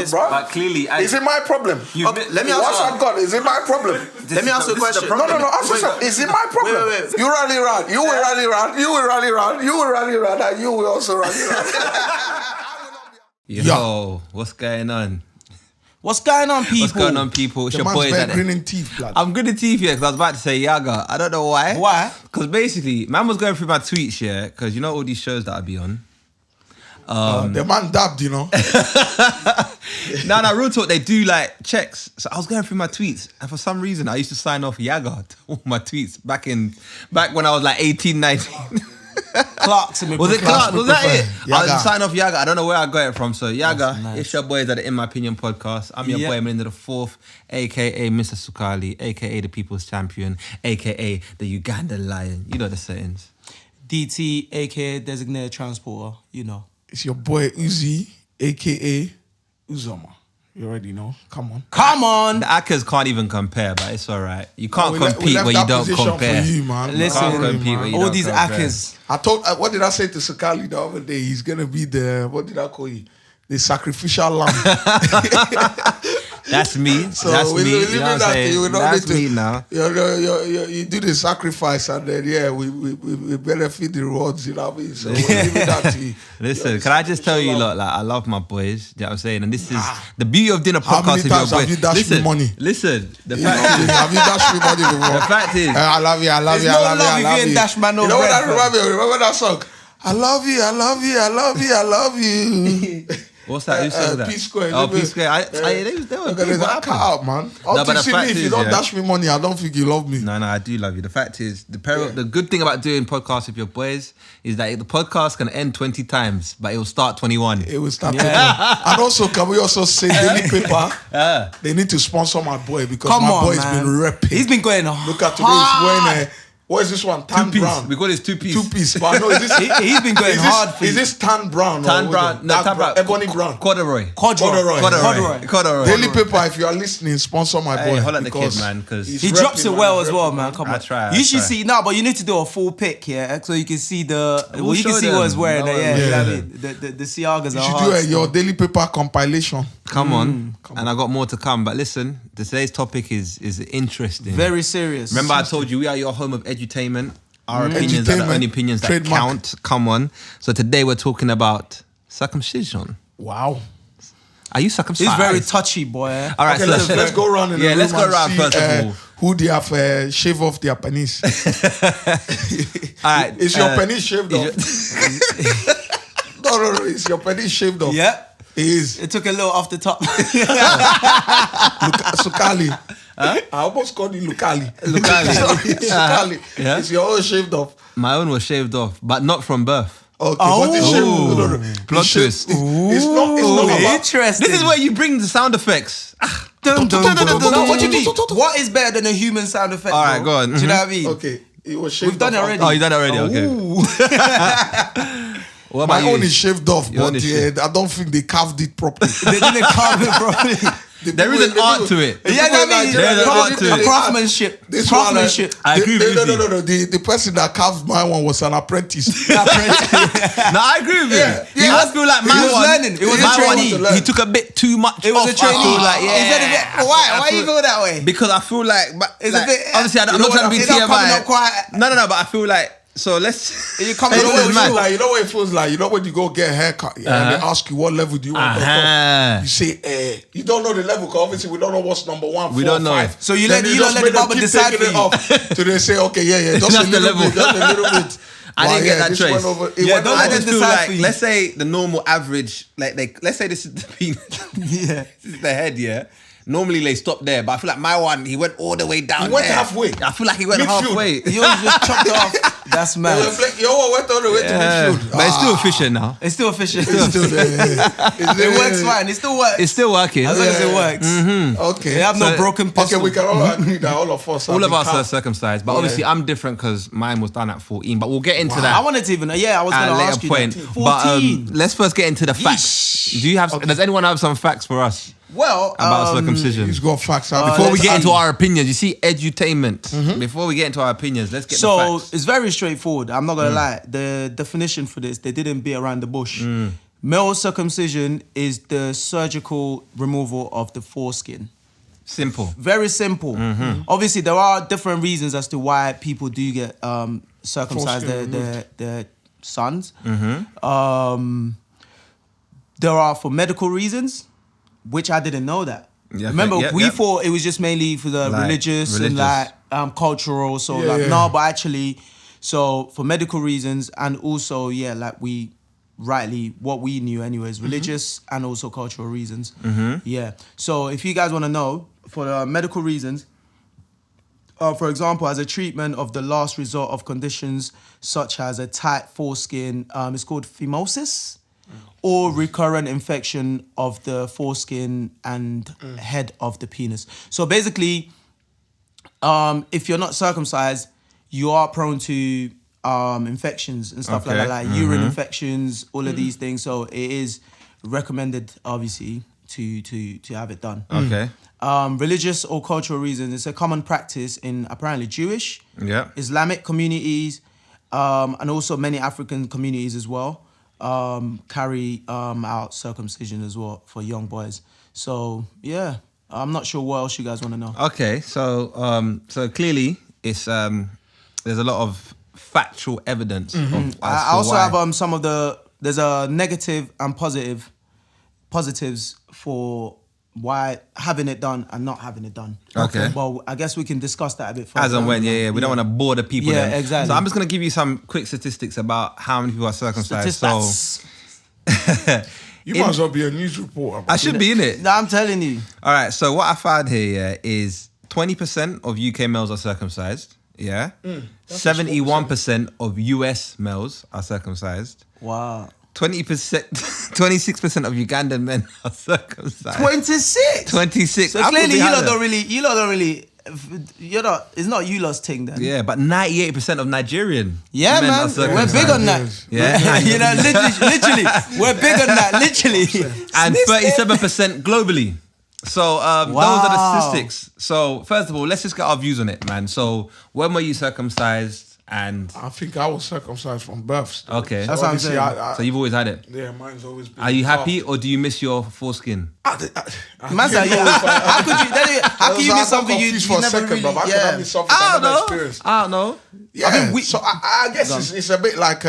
this, bro. But clearly, Is it my problem? Let me ask What I've got, is it my problem? Let me ask you a question. No, ask yourself. Is it my problem? Wait. You rally around. You will rally around. You will rally around. You will rally around. And you will also rally around. Yo, what's going on? What's going on, people? What's going on, people? It's The your boy. man's grinning teeth, blood. I'm grinning teeth here because I was about to say Yaga. I don't know why. Why? Because basically, man was going through my tweets, yeah, because you know all these shows that I be on. The man dabbed, you know. No, real talk, they do like checks. So I was going through my tweets, and for some reason, I used to sign off Yaga to all my tweets back when I was like 18, 19. Clark's Was it Clark? Was that it? Yaga. I was sign off Yaga. I don't know where I got it from. So Yaga, Nice. it's your boys at the In My Opinion podcast. I'm your boy, Melinda the Fourth, aka Mr. Sukali, aka the People's Champion, aka the Ugandan Lion. You know the settings. DT, aka Designated Transporter, you know. It's your boy Uzi, a.k.a. Uzoma. You already know. Come on. Come on! The Akkers can't even compare, but it's all right. You can't We compete left where that you don't position compare. For you, man. Listen, Can't compete where you all don't these compare. Akkers. I told, what did I say to Sukali the other day? He's going to be the, what did I call you? The sacrificial lamb. That's me. So That's we me. leave You know what I'm that to saying? you. We don't That's need to, me now. You do the sacrifice and then, we benefit the rewards, you know what I mean? So we leave that to you. Listen, can I just tell you, look, like I love my boys. You know what I'm saying? And this is the beauty of doing a How podcast many with your times boys. have you dashed me money? Listen, the You know, fact is, have you dashed me money before? the fact is, I love you, I love you, There's I no love you, I love if love you ain't you. dash man no You know what bread, that reminds me of? Remember that song? I love you, I love you, I love you, I love you. what's that? Who sang that? P Square. Oh, P Square. They were Look good. at What that cut happened? out, man. but the See me, fact if you is, don't yeah. dash me money, I don't think you love me. No, I do love you. The fact is, the good thing about doing podcasts with your boys is that the podcast can end 20 times, but it will start 21. It will start talking. And also, can we also say Daily Paper? They need to sponsor my boy because Come my on, boy's man. been repping. He's been going Look at today, he's wearing a, what is this one? Tan Two-piece. brown. We call this two-piece. Two-piece. But I know, is this, He's been going hard for is you. this tan brown? Tan or brown. No, tan brown. Ebony brown. Corduroy. Corduroy. Daily Paper, if you are listening, sponsor my boy. Hey, holla at the because kid, man, because he's He drops repping, it well man, as well, repping, man. Come I on. try, You should I try. see but you need to do a full pic, yeah, so you can see the. We'll Well, you can show see what he's them. wearing. No, Yeah, we'll you know what I show mean. The Siagas You are should hard. do your Daily Paper compilation. Come on. And I got more to come. But listen, today's topic is interesting. Very serious. Remember I told you we are your home of edutainment. Our opinions are the Edutainment. only opinions that Trademark. count. Come on. So today we're talking about circumcision. Wow. Are you circumcised? It's very touchy, boy. All right, Okay, let's go around in the room let's go and around see, first of all. who they have shave off their penis. All right, Is your penis shaved off? No. Is your penis shaved off? Yeah. It is. It took a little off the top. Sukali. I almost called you Lukali. Lukali. Sukali. Yeah. Is your own shaved off? My own was shaved off, but not from birth. Okay, but it's shaved. No. Plot It's twist. shaved. It's not about... Interesting. This is where you bring the sound effects. Dun, dun, dun, dun, dun. No, What do you mean? What is better than a human sound effect? All right, bro? go on. Do you know what I mean? Okay, it was shaved We've done it off. already. Oh, you done it already? Okay. What about My you? own is shaved off, Your own but is shaved. I don't think they carved it properly. They didn't carve it properly. There is an art to it. Yeah, no, I mean, There's an art to it. craftsmanship. This Craftsmanship. I agree with you. No. The person that carved my one was an apprentice. No, I agree with you. Yeah. You must feel like He my was one. learning. It was a my one, trainee. he took a bit too much. It was off, a trainee. I feel like, Instead of it, why feel- you feel that way? Because I feel like, It's like a bit. obviously I'm not trying to be it's not coming TMI. up quite. No, but I feel like so let's. You coming You know up what it with feels man. like? You know what it feels like? You know when you go get a haircut and they ask you what level do you want to go? You say, you don't know the level because obviously we don't know what's number 1, 4, We don't know. 5. So you Then let- you just don't let make the them barber keep decide taking for it you. off. So they say, okay, just That's a the little level. bit, just a little bit. I didn't get that this choice. went over. It Yeah, went don't over. I just feel decide like for you. let's say the normal average, like let's say this is the penis. Yeah. This is the head, yeah. Normally they stop there, but I feel like my one, he went all the way down. He went there. halfway. I feel like he went Midfield. halfway. You just chopped it off. That's mad. Your one went all the way to midfield. But it's still efficient now. It's still efficient. It's still there. It works fine. It still works. It's still working. As long as it works. Okay. They have no So- broken pistol. Okay, we can all agree that all of us All of us are are circumcised, but obviously I'm different because mine was done at 14. But we'll get into that I wanted to even. Yeah, I was at going a to later ask you point. that too. But 14. let's first get into the facts. Do you have? Does anyone have some facts for us Well, about circumcision? He's got facts. Before we let's- get into our opinions, you see, edutainment. Before we get into our opinions, let's get the So facts. it's very straightforward. I'm not gonna lie. The definition for this, they didn't beat around the bush. Male circumcision is the surgical removal of the foreskin. Simple. Very simple. Mm-hmm. Obviously, there are different reasons as to why people do get circumcised their sons. Mm-hmm. There are for medical reasons, which I didn't know that. Yeah, Remember, yeah, we yeah. thought it was just mainly for the Like, religious and like cultural. So no, but actually, so for medical reasons and also like we rightly what we knew anyways, religious and also cultural reasons. Yeah. So if you guys want to know, for the medical reasons, for example, as a treatment of the last resort of conditions such as a tight foreskin, it's called phimosis, or recurrent infection of the foreskin and head of the penis. So basically, if you're not circumcised, you are prone to infections and stuff like that, like urine infections, all of these things. So it is recommended, obviously, to have it done. Okay. Religious or cultural reasons, it's a common practice in apparently Jewish, Yeah. Islamic communities, and also many African communities as well. Carry out circumcision as well for young boys. So yeah, I'm not sure what else you guys want to know. Okay, so so clearly it's there's a lot of factual evidence. I also have some of there's a negative and positives for why having it done and not having it done. Okay. Well, I guess we can discuss that a bit further. As and when, yeah. We don't want to bore the people. Yeah, then. exactly. So I'm just gonna give you some quick statistics about how many people are circumcised. Statistics. So You might as well be a news reporter. I should be in it. No, I'm telling you. All right. So what I found here is 20% of UK males are circumcised. Yeah. 71% of US males are circumcised. Wow. 20%, 26% of Ugandan men are circumcised. 26. 26. So I clearly, could be you lot higher. don't really. You're not. It's not you lot's thing then. Yeah, but 98% of Nigerian Yeah, men man. are We're circumcised. big on that. Yeah. You know, literally, we're big on that. Literally. And 37% globally. So those are the Wow. statistics. So first of all, let's just get our views on it, man. So when were you circumcised? And I think I was circumcised from birth. Still. Okay. So That's what I'm obviously saying. so you've always had it. yeah, mine's always been. Are you happy tough. or do you miss your foreskin? Man, say, how could you? How can you miss something you for a never second, really? bro. I Yeah. miss something I I don't never know. experienced. I don't know. Yeah, I mean, so I guess it's a bit like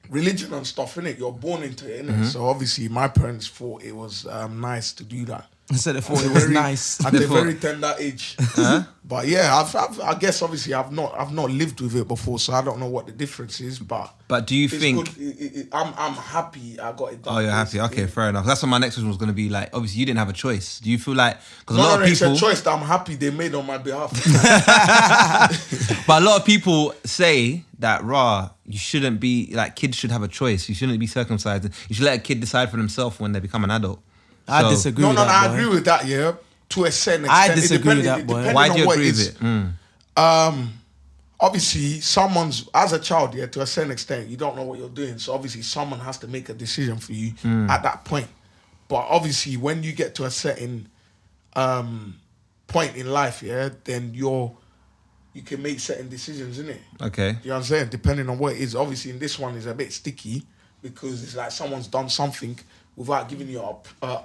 religion and stuff, innit? You're born into it, innit? So obviously my parents thought it was nice to do that. Instead of thought it was nice. At a very tender age. But yeah, I guess obviously I've not lived with it before, so I don't know what the difference is. But do you it's think? good. I'm happy I got it done. Oh, you're happy. Okay, fair enough. That's what my next one was going to be like. Obviously, you didn't have a choice. Do you feel like because a lot of it's people? a choice that I'm happy they made on my behalf. But a lot of people say that you shouldn't be like kids should have a choice. You shouldn't be circumcised. You should let a kid decide for themselves when they become an adult. I So- disagree. No, with no, that, I boy. agree with that. Yeah, to a certain extent. I disagree with that, boy. Why do you agree with it? Obviously, as a child, yeah, to a certain extent, you don't know what you're doing. So obviously, someone has to make a decision for you at that point. But obviously, when you get to a certain point in life, yeah, then you can make certain decisions, innit? Okay. You know what I'm saying? Depending on what it is. Obviously, in this one, is a bit sticky because it's like someone's done something without giving you an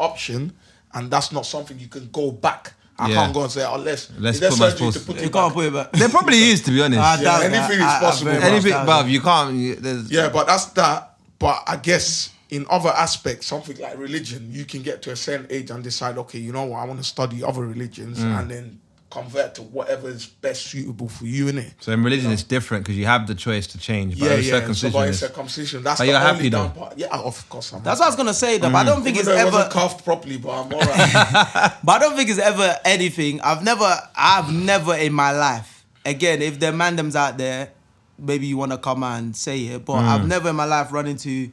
option, and that's not something you can go back. I can't go and say, Let's is there put my surgery to sports- put You it can't back? put it back. There probably is, to be honest. I doubt that. anything is possible. very much Anything, doubt bruv, that. you can't. There's, Yeah, but that's that. But I guess in other aspects, something like religion, you can get to a certain age and decide, okay, you know what, I want to study other religions and then convert to whatever is best suitable for you, innit? So in religion, it's different because you have the choice to change. But Yeah, with yeah. So circumcision, by is- circumcision, that's But the you're only happy, down though? part. Yeah, of course I'm That's what I was gonna say though. But I don't think Even it's though it ever. wasn't cuffed properly, but I'm alright. But I don't think it's ever anything. I've never in my life. Again, if there are mandems out there, maybe you want to come and say it. But I've never in my life run into.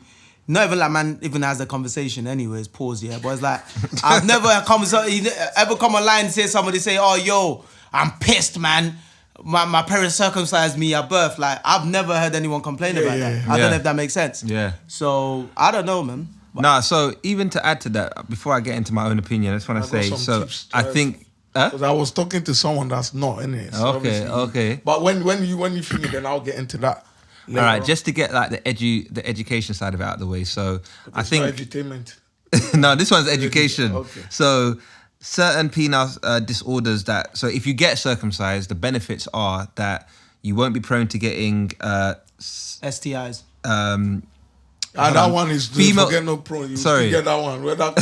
Not even like man even has a conversation. Anyways, pause. Yeah, but it's like I've never ever come online and say somebody say, "Oh, yo, I'm pissed, man. My parents circumcised me at birth." Like I've never heard anyone complain about that. I Yeah. don't know if that makes sense. Yeah. So I don't know, man. Nah, so even to add to that, before I get into my own opinion, I just want to I got say, some so tips to I have. think, huh? Because I was talking to someone that's not in it. So Okay, obviously- okay. But when you think it, then I'll get into that. All right, just to get like the education side of it out of the way. So I think entertainment. no, this one's education. Okay. So certain penile disorders that, so if you get circumcised, the benefits are that you won't be prone to getting STIs. That one is Female- forget no pro. You Sorry. get that one. Where that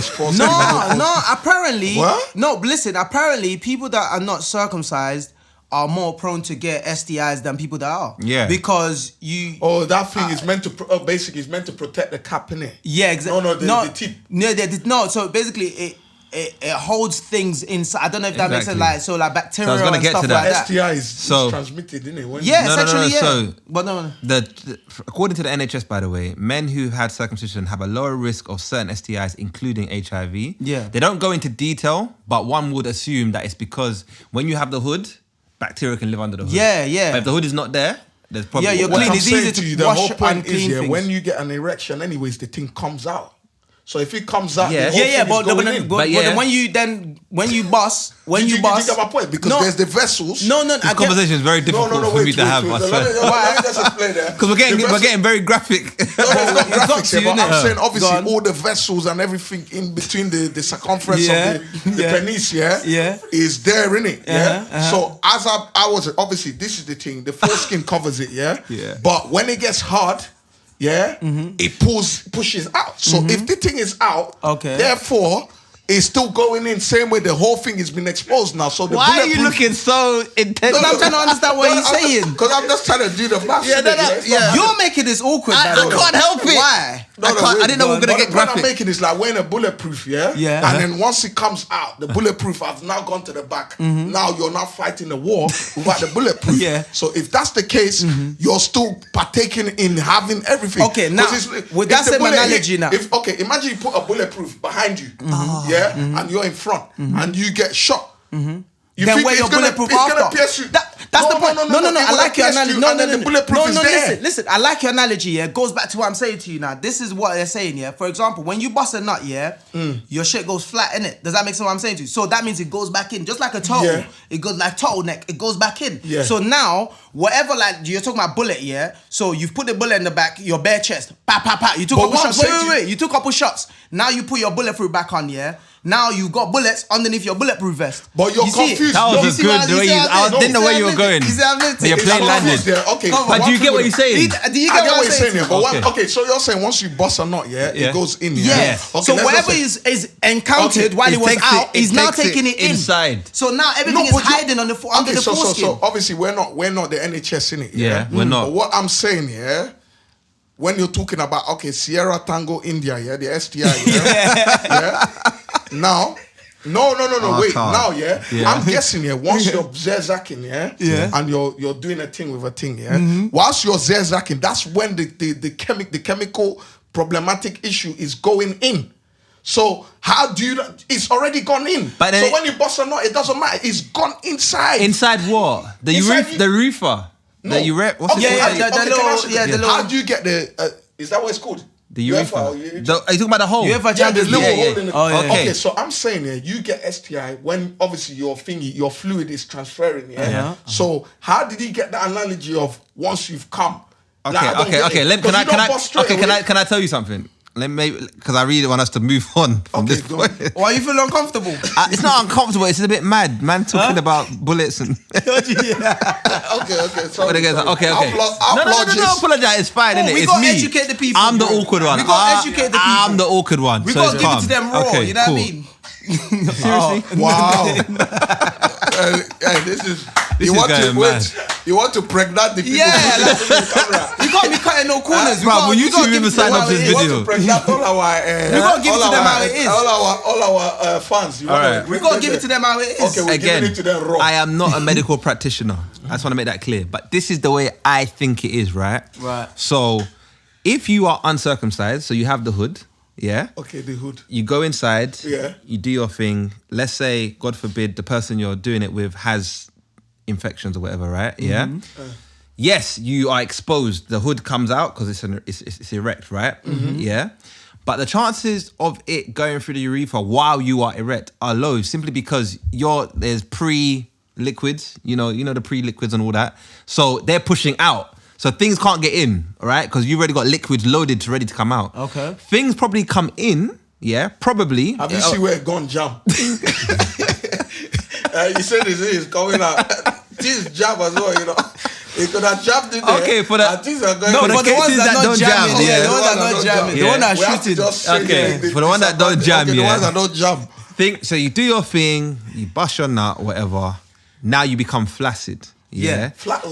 No, apparently. What? No, but listen, apparently people that are not circumcised are more prone to get STIs than people that are. Yeah. Because you... Oh, that thing is meant to basically is meant to protect the cap, innit? Yeah, exactly. The tip. No, so basically it holds things inside. I don't know if that makes sense. Exactly. Like, so like bacteria gonna and get stuff to that. like that. STI is So- transmitted, innit? When Yeah, No, no, no, essentially, yeah. so- But no. According to the NHS, by the way, men who had circumcision have a lower risk of certain STIs, including HIV. Yeah. They don't go into detail, but one would assume that it's because when you have the hood, bacteria can live under the hood. Yeah, yeah. But if the hood is not there, there's probably... Yeah, you're what clean. I'm It's saying easy to to you, the wash whole point and is, clean yeah, things. when you get an erection, anyways, the thing comes out. So if it comes out, Yeah. the whole Yeah, thing but is going in. But then yeah. when you bust, Did you get my point? Because there's the vessels. No, This I get, conversation is very difficult for me to have. I Let swear. me just explain that. Because we're getting very graphic. No, it's not It's got graphics, to, yeah, but innit? I'm saying Go obviously on. all the vessels and everything in between the circumference Yeah, of the yeah. penis, yeah, is there, innit? Yeah. So as I was obviously this is the thing, the foreskin covers it, yeah. Yeah. But when it gets hard, yeah, it pushes out. So if the thing is out, Okay. therefore it's still going in same way the whole thing has been exposed now. So the Why are you bulletproof- looking so intense? I'm trying to understand what he's saying. Because I'm just trying to do the math. Yeah, no, no, It's not- yeah. You're making this awkward. I by the way. can't help it. Why? I didn't know we were going to get The point I'm graphic. making is like wearing a bulletproof, yeah? Yeah. And then once it comes out, the bulletproof has now gone to the back. Now you're not fighting the war without the bulletproof. Yeah. So if that's the case, you're still partaking in having everything. Okay, now, 'Cause with if that the same bullet analogy now. Imagine you put a bulletproof behind you, yeah? And you're in front, and you get shot. You Then think wear it's your gonna- bulletproof it's gonna after. pierce you. That's the point. No, It I will like your pierce analogy. you, No, and then the bulletproof is there. Listen. I like your analogy. Yeah, it goes back to what I'm saying to you now. This is what they're saying. Yeah, for example, when you bust a nut, yeah, your shit goes flat in it. Does that make sense? What I'm saying to you? So that means it goes back in, just like a turtle. Yeah. It goes like turtleneck. It goes back in. Yeah. So now, whatever, like you're talking about bullet, yeah. So you've put the bullet in the back, your bare chest, pa pa pa. You took a But couple what I'm shots. saying to you- Wait. You took a couple shots. Now you put your bulletproof back on, yeah. Now you've got bullets underneath your bulletproof vest. But you're You see it? confused. That was You a see good what- the way see you. what I I'm saying? didn't know where you were going. You see what I'm saying? But your It's plane not landed. confused Yeah, okay. Come on. But do you One get what thing he's saying? Do you I get get what what I'm you're saying? saying here, but Okay. okay, so you're saying once you bust a nut, yeah, Yeah. it goes in, Yeah. yeah. Okay, So let's whatever just say- is encountered Okay. while It it was takes out, it- he's it now takes it taking it in. inside. So now everything is but you- hiding under the foreskin. So obviously we're not the NHS in it. Yeah, we're not. But what I'm saying, yeah, when you're talking about Sierra Tango India, yeah, the STI, yeah. Now, no, I wait. can't. Now, yeah, Yeah. I'm guessing, yeah, once you're zerzacking, Yeah. and you're doing a thing with a thing, yeah, whilst you're zerzacking, that's when the chemical problematic issue is going in. So how do you? It's already gone in. But then so it- when you bust a nut, it doesn't matter. It's gone inside. Inside what? The Inside the reefer. No. The urethra. What's Okay, it Yeah, called? yeah, the can I little- ask you yeah, this? the How little- do you get the? Is that what it's called? The urethra. Are Are you talking about the hole? You ever yeah, tried the this? little Yeah, hole yeah. in the. Oh, yeah. Okay, Okay. so I'm saying here, you get STI when obviously your fluid is transferring. Yeah. Yeah. So how did he get the analogy of once you've come? Okay, Like, I don't get okay. it. Can 'Cause I you don't bust straight away. can I tell you something? Let me, because I really want us to move on from Okay, this go point. on. Why you feel uncomfortable? It's not uncomfortable. It's a bit mad, man. Talking about bullets and. Okay. Sorry, What again? sorry. Okay. Apologies. No. Apologize. It's fine, Oh, innit? we It's gotta me. educate the people, I'm the bro. awkward one. We gotta educate the I'm people. the awkward one. We so gotta it's give calm. it to them raw. Okay, You know cool. what I mean? Seriously? Wow. Hey, this is. You is want to going wait? mad. You want to pregnant the people? Yeah, who like- look at the camera. You can't be cutting no corners. Bruv, will you two give even it to sign them up how this it You is. video? want to pregnant all our. We gotta give it to all them our- how it is. All our fans. You Alright. wanna- We gotta give it to them how it is. Okay, we're Again, giving it to them raw. I am not a medical practitioner. I just want to make that clear. But this is the way I think it is, right? Right. So, if you are uncircumcised, so you have the hood, yeah? Okay, the hood. You go inside, Yeah. you do your thing. Let's say, God forbid, the person you're doing it with has infections or whatever, right? Yeah. Yes, you are exposed. The hood comes out because it's erect, right? Yeah. But the chances of it going through the urethra while you are erect are low, simply because there's pre-liquids, you know the pre-liquids and all that. So they're pushing out. So things can't get in, all right? Because you already got liquids loaded to ready to come out. Okay. Things probably come in, yeah, probably. Have you seen where it gone jam? You said this is coming out. This jam as well, you know. It could have jammed in there. Okay, for the things are going No, for the for the ones cases that that don't don't jam, jam, yeah. the ones that don't jam, the Yeah. one that We have to shooting. just say Okay, the for the one that don't jam, the yeah. ones that don't jam. So you do your thing, you bust your nut, whatever. Now you become flaccid. Yeah. Flat.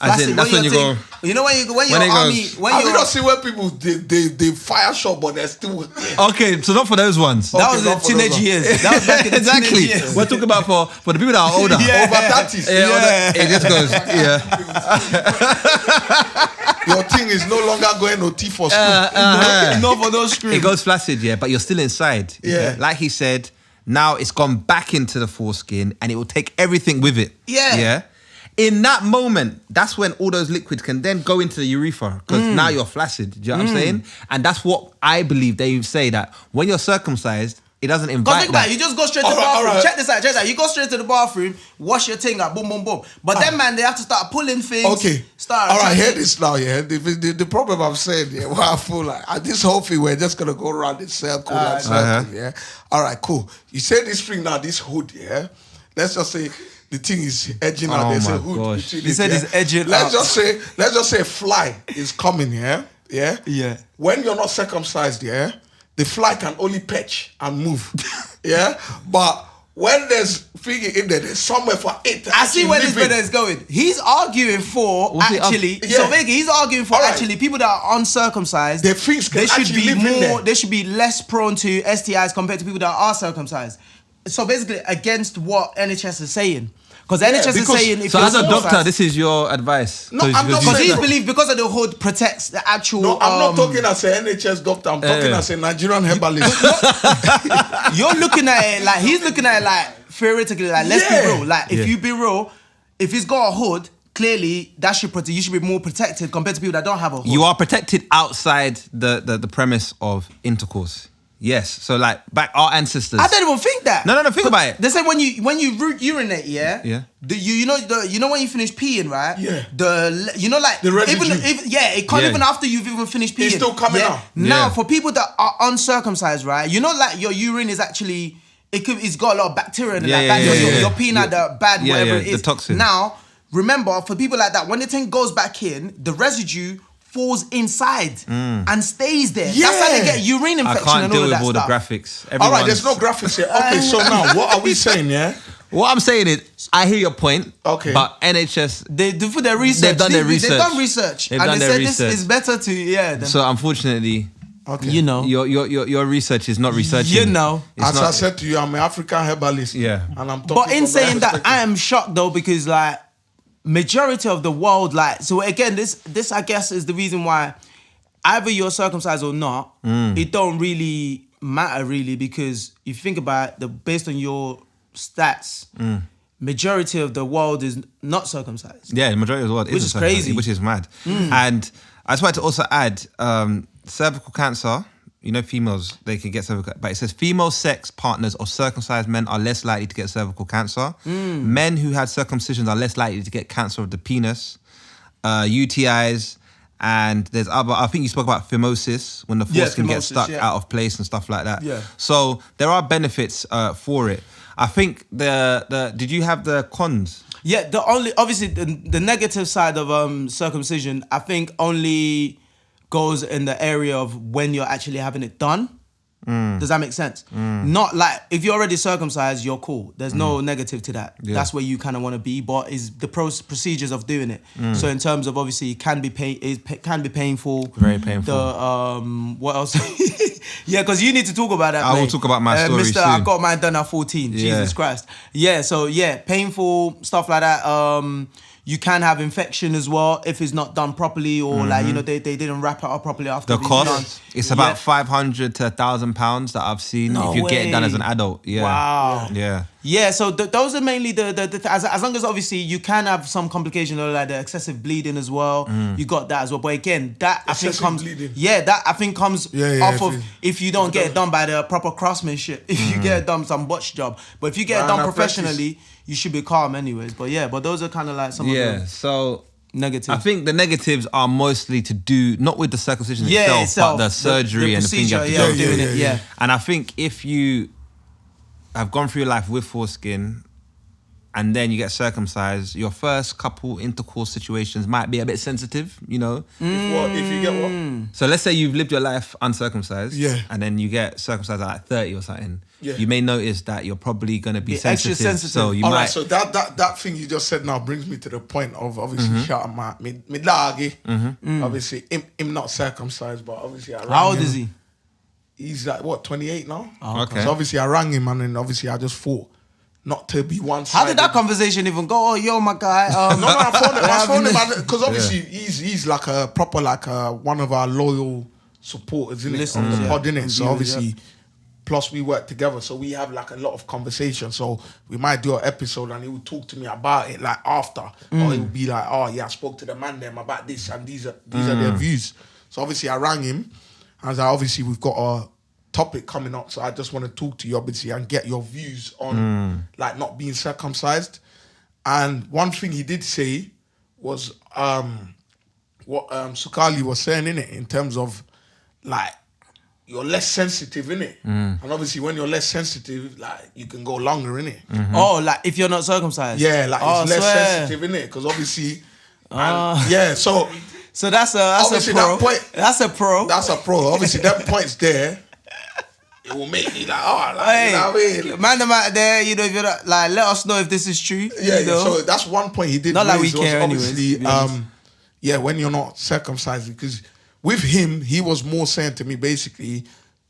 As in, that's when you go. You know when you're it army, goes- when Have you you're not seen where people they fire shot but they're still Okay, so not for those ones. that Okay, was not the for teenage those years. That was back in the Exactly. teenage years. We're talking about for the people that are older. Yeah. over 30s. It just goes, yeah. Your thing is no longer going OT for school. No for those screams. It goes flaccid, yeah, but you're still inside. Yeah. Like he said, now it's gone back into the foreskin and it will take everything with it. Yeah. Yeah. In that moment, that's when all those liquids can then go into the urethra because now you're flaccid. Do you know what I'm saying? And that's what I believe they say that when you're circumcised, it doesn't Because invite think about that. it, you just go straight to the Alright, bathroom. alright. Check this out. You go straight to the bathroom, wash your thing up, boom, boom, boom. But then, man, they have to start pulling things. Okay. Start. All right, checking. hear this now, yeah. The problem I'm saying, yeah, what I feel like this whole thing, we're just gonna go around in circle and circle, yeah. All right, cool. You say this thing now, this hood, yeah. Let's just say the thing is edging out. Oh There's a my hood gosh. between He it, said yeah? it's edging let's out. just say a fly is coming, yeah. Yeah. Yeah. When you're not circumcised, yeah, the fly can only perch and move, yeah. But when there's figure in there, there's somewhere for it. To I see actually where this live in. brother is going. He's arguing for What's it up? actually. Yeah. So basically, he's arguing for Alright. actually people that are uncircumcised. Their things can they should actually be live in there. They should be less prone to STIs compared to people that are circumcised. So basically, against what NHS is saying, because NHS is because- saying if So you're as a doctor, circumcised- this is your advice. No, I'm not because saying- he believes because of the hood protects the actual. No, I'm not talking as an NHS doctor. I'm talking as a Nigerian herbalist. You're looking at it like he's looking at it like theoretically, like let's Yeah. be real. Like if Yeah. you be real, if he's got a hood, clearly that should protect. You should be more protected compared to people that don't have a hood. You are protected outside the premise of intercourse. Yes. So like back our ancestors. I don't even think that. No, think about it. They say when you urinate, yeah, Yeah. You know when you finish peeing, right? Yeah. Like The residue. even it can't Yeah. even after you've even finished peeing. It's still coming out. Now Yeah. for people that are uncircumcised, right? You know, like your urine is actually it's got a lot of bacteria in it. Yeah, like yeah, that. yeah, You're, yeah. you're peeing out the bad Yeah, whatever yeah, it the is. toxin. Now remember, for people like that, when the thing goes back in, the residue falls inside and stays there. That's how they Yeah. get urine I infection can't and deal all of with that all stuff. the graphics. All right, there's Everyone's- no graphics here. Okay, so now what are we saying, yeah? What I'm saying is, I hear your point. Okay. But NHS. They do for their research. They've done their research. They've done research. They've and done they their said research. this is better to them. So unfortunately, Okay. you know. your research is not researching. You know. It's As I not- said to you, I'm an African herbalist. Yeah. And I'm talking But in from saying that, perspective. I am shocked though because like majority of the world, like so again, this I guess is the reason why either you're circumcised or not, it don't really matter really because if you think about it, based on your stats, majority of the world is not circumcised. Yeah, the majority of the world Which is isn't crazy. circumcised, which is mad. And I just wanted to also add cervical cancer. You know, females, they can get cervical, but it says female sex partners of circumcised men are less likely to get cervical cancer. Men who had circumcisions are less likely to get cancer of the penis, UTIs, and there's other, I think you spoke about phimosis, when the foreskin gets phimosis, stuck yeah. out of place and stuff like that. Yeah. So there are benefits for it. I think did you have the cons? Yeah, the only obviously the negative side of circumcision, I think only goes in the area of when you're actually having it done. Does that make sense? Not like if you're already circumcised, you're cool. There's no negative to that. Yeah. That's where you kind of want to be. But is the procedures of doing it. So in terms of obviously it can be can be painful. Very painful. The what else? Yeah, because you need to talk about that. I will mate. talk about my story Mister, soon. I got mine done at 14. Jesus Christ. Yeah. So yeah, painful stuff like that. You can have infection as well if it's not done properly or like they didn't wrap it up properly after The it's done. cost, it's about Yeah. £500 to £1,000 that I've seen No if you get it done way. as an adult. Yeah. Wow. Yeah. Yeah, so those are mainly as long as obviously you can have some complications like the excessive bleeding as well. You got that as well. But again, that I think Excessive comes bleeding. yeah, that I think comes Yeah, off if of you- if you don't get it done by the proper craftsmanship. If you get it done some botch job. But if you get it Right, done and apprentice. professionally, you should be calm anyways. But yeah, but those are kind of like some of Yeah. the So Negative. I think the negatives are mostly to do not with the circumcision itself, but the surgery and the thing you have to go through. doing it. And I think if you have gone through your life with foreskin and then you get circumcised, your first couple intercourse situations might be a bit sensitive, you know. If you get what? So let's say you've lived your life uncircumcised, and then you get circumcised at like 30 or something. Yeah. You may notice that you're probably going to be sensitive. Extra sensitive. So you All might. right, so that thing you just said now brings me to the point of obviously shout out my doggy. Obviously, him not circumcised, but obviously I rang How old him. is he? He's like, what, 28 now? Oh, okay. So obviously I rang him and then obviously I just thought not to be one-sided. How did that conversation even go? Oh, yo, my guy. No, I phoned him because obviously he's like a proper, like one of our loyal supporters, innit? Listeners, of the pod, innit? And So viewers, obviously, plus we work together, so we have like a lot of conversation. So we might do an episode and he would talk to me about it like after. Or he would be like, oh yeah, I spoke to the man them about this and these are their views. So obviously I rang him. I was like, obviously we've got a topic coming up, so I just want to talk to you obviously and get your views on like not being circumcised. And one thing he did say was what Sukali was saying, innit, in terms of like you're less sensitive, innit? And obviously when you're less sensitive, like you can go longer, innit? Oh, like if you're not circumcised? Yeah, like it's less sensitive, innit? Because obviously so that's a pro. That's a pro. That's a pro. Obviously that point's there. It will make me like, oh, like, hey, you know what I mean? Man, them out there, you know, if you're not, like, let us know if this is true. Yeah, you know? So that's one point he did. Not like we care, obviously, anyways. when you're not circumcised, because with him, he was more saying to me basically,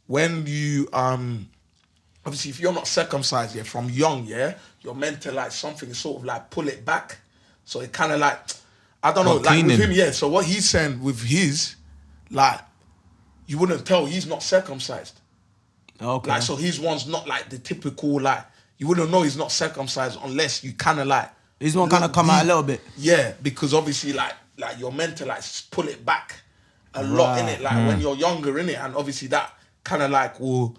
when you obviously if you're not circumcised, from young, you're meant to like something sort of like pull it back, so it kind of like I don't know, like with him, So what he's saying with his, like, you wouldn't tell he's not circumcised. Okay. Like, so his one's not like the typical, like, you wouldn't know he's not circumcised unless you kind of like... His one kind of come out a little bit. Yeah, because obviously, like you're meant to like pull it back a lot, innit? Like when you're younger, innit? And obviously that kind of like will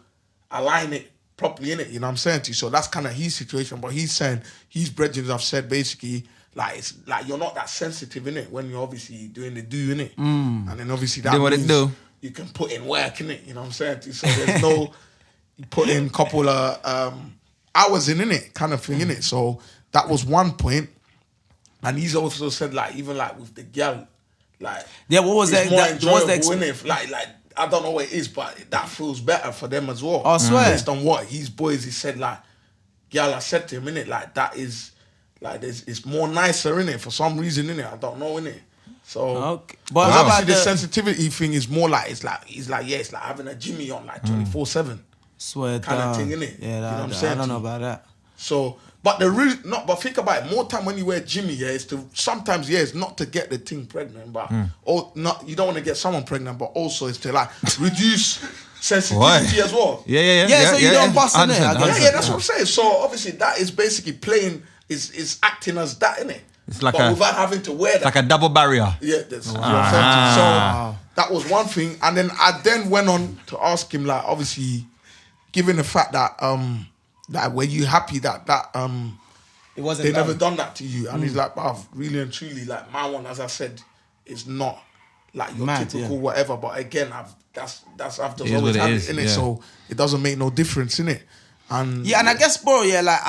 align it properly, innit? You know what I'm saying to you? So that's kind of his situation. But he's saying, his brethren have said basically, like, it's like you're not that sensitive, innit? When you're obviously doing the do, innit? And then obviously that means you can put in work, innit? You know what I'm saying to you? So there's no... You put in a couple of hours in it, kind of thing, innit? So that was one point. And he's also said, like, even like with the girl, like, yeah, what was it's that? more That enjoyable, was the innit? Like I don't know what it is, but that feels better for them as well. I swear. Based on what his boys, he said, like, girl, I said to him, innit? Like, that is, like, it's more nicer, innit? For some reason, innit? I don't know, innit? So, okay. But how about the sensitivity thing is more like, it's like having a Jimmy on like 24/7. Swear kind of thing, innit? Yeah, you know what I'm saying? I don't know about that. So, but but think about it. More time when you wear Jimmy, is to sometimes, it's not to get the thing pregnant, but or not. You don't want to get someone pregnant, but also it's to like reduce sensitivity as well. Yeah, so you don't bust in it. Yeah, that's what I'm saying. So obviously that is basically playing is acting as that, innit? It's like but without having to wear that. Like a double barrier. Yeah, that's what I'm saying. So that was one thing, and then I went on to ask him, like, obviously, given the fact that that were you happy that it wasn't they never done that to you, and he's like, bruv, really and truly, like, my one, as I said, is not like your typical whatever, but again, I've just always had it in it, so it doesn't make no difference in it. And and I guess, bro, like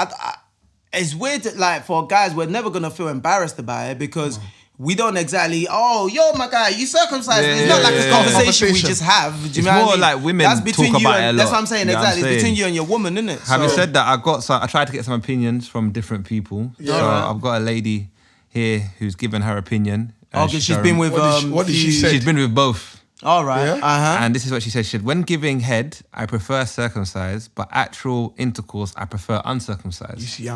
it's weird that, like, for guys, we're never gonna feel embarrassed about it because we don't exactly, oh, yo, my guy, you circumcised. It's not like a conversation we just have. Do you know more what I mean? like women that's between talk you about and, it a lot. that's what I'm saying, You know exactly. what I'm It's between saying? you and your woman, innit? Having said that, I tried to get some opinions from different people. Yeah. So I've got a lady here who's given her opinion. Okay, she's been with... what did she say? She's been with both. All right. Yeah? And this is what she said. She said, when giving head, I prefer circumcised, but actual intercourse, I prefer uncircumcised. You see,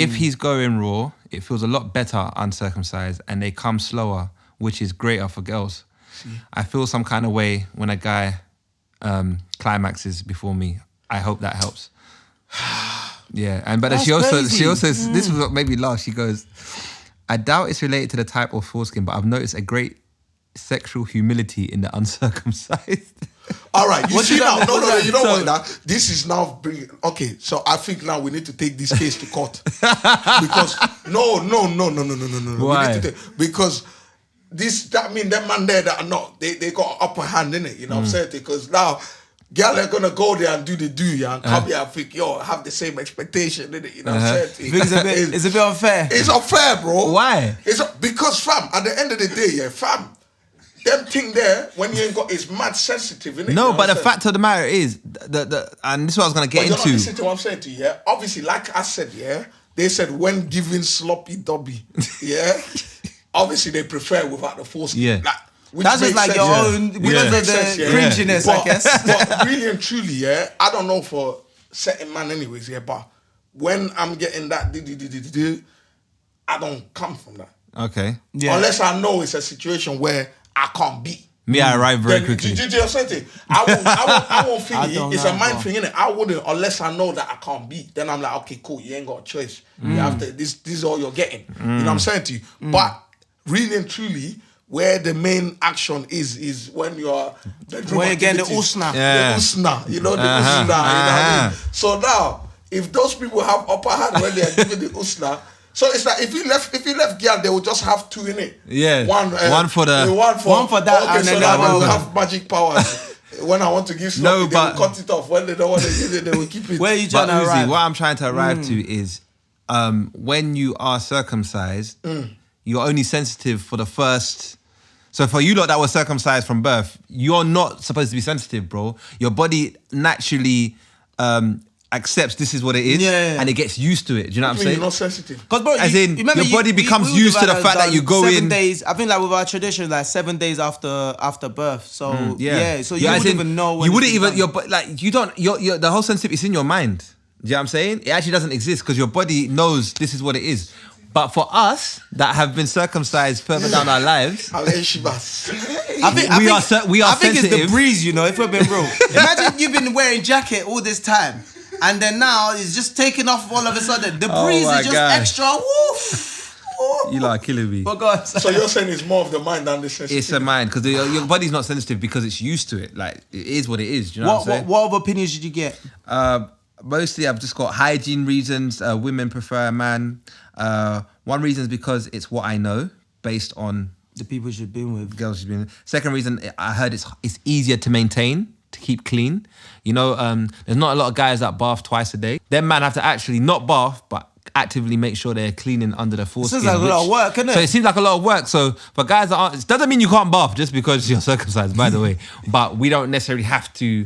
If he's going raw, it feels a lot better uncircumcised and they come slower, which is greater for girls. I feel some kind of way when a guy climaxes before me. I hope that helps. Yeah, but she also this is what made me laugh. She goes, I doubt it's related to the type of foreskin, but I've noticed a great sexual humility in the uncircumcised. All right, you What see you now? done? No, What you know So- what? Now this is now bringing. Okay, so I think now we need to take this case to court because no. Why? We need to because that mean them man there that are not they got upper hand in it. You know what I'm saying? Because now. Girl are gonna go there and do the and come here and think, have the same expectation, innit? You know what I'm saying? It's a bit unfair. It's unfair, bro. Why? Because fam, at the end of the day, fam, them thing there, when you ain't got, it's mad sensitive, innit? No, You know but what the I'm fact of the matter is, and this is what I was going to get saying? But you're not into. listening to what I'm saying to you, yeah? Obviously, like I said, they said when giving sloppy dobby, obviously they prefer without the force. Yeah. Which That's just makes like sense. your own, because of the Sense, cringiness, I guess. But really and truly, I don't know for certain man anyways, but when I'm getting that, I don't come from that. Okay. Yeah. Unless I know it's a situation where I can't beat. Me, I arrive very quickly. Do you understand it? I won't feel I it. don't It's know, a mind bro. thing, innit? I wouldn't unless I know that I can't beat. Then I'm like, okay, cool, you ain't got a choice. You have to, this is all you're getting. You know what I'm saying to you? But really and truly, where the main action is when you're When you're getting the usna. Yeah. the usna, you know, the usna, you know what I mean? So now, if those people have upper hand when they're giving the usna, so it's like if you left girl, they will just have two in it. Yeah. One for the. One for that, Okay, and so then now the they will other have magic powers. When I want to give sloppy, No, they but- will cut it off. When they don't want to give it, they will keep it. Where you But trying to Uzi, arrive? what I'm trying to arrive to is, when you are circumcised, you're only sensitive for the first. So for you lot that were circumcised from birth, you're not supposed to be sensitive, bro. Your body naturally accepts this is what it is, Yeah. and it gets used to it. Do you know what I'm You're saying? not sensitive. Because bro, As in, remember your body becomes we used to the would fact that you go 7 in- days. I think like with our tradition, like 7 days after birth. So so Yeah, you as wouldn't in, even know. When You it's wouldn't been even. done. Your like you don't. Your the whole sensitivity is in your mind. Do you know what I'm saying? It actually doesn't exist because your body knows this is what it is. But for us that have been circumcised further down our lives, I think we are I think it's the sensitive. breeze, you know. If we're being real, imagine you've been wearing jacket all this time, and then now it's just taking off all of a sudden. The Oh breeze my is just gosh. extra. Woof. you are killing me. Oh God. So you're saying it's more of the mind than the sensitivity? It's a mind because your body's not sensitive because it's used to it. Like it is what it is. Do you know what I'm saying? What other opinions did you get? Mostly, I've just got hygiene reasons. Women prefer a man. One reason is because it's what I know based on The people you've been with. girls she's been with. Second reason, I heard it's easier to maintain, to keep clean. You know, there's not a lot of guys that bath twice a day. Them man have to actually not bath, but actively make sure they're cleaning under the foreskin. Seems like a lot of work, innit? So it seems like a lot of work. So for guys that aren't, it doesn't mean you can't bath just because you're circumcised, by the way. But we don't necessarily have to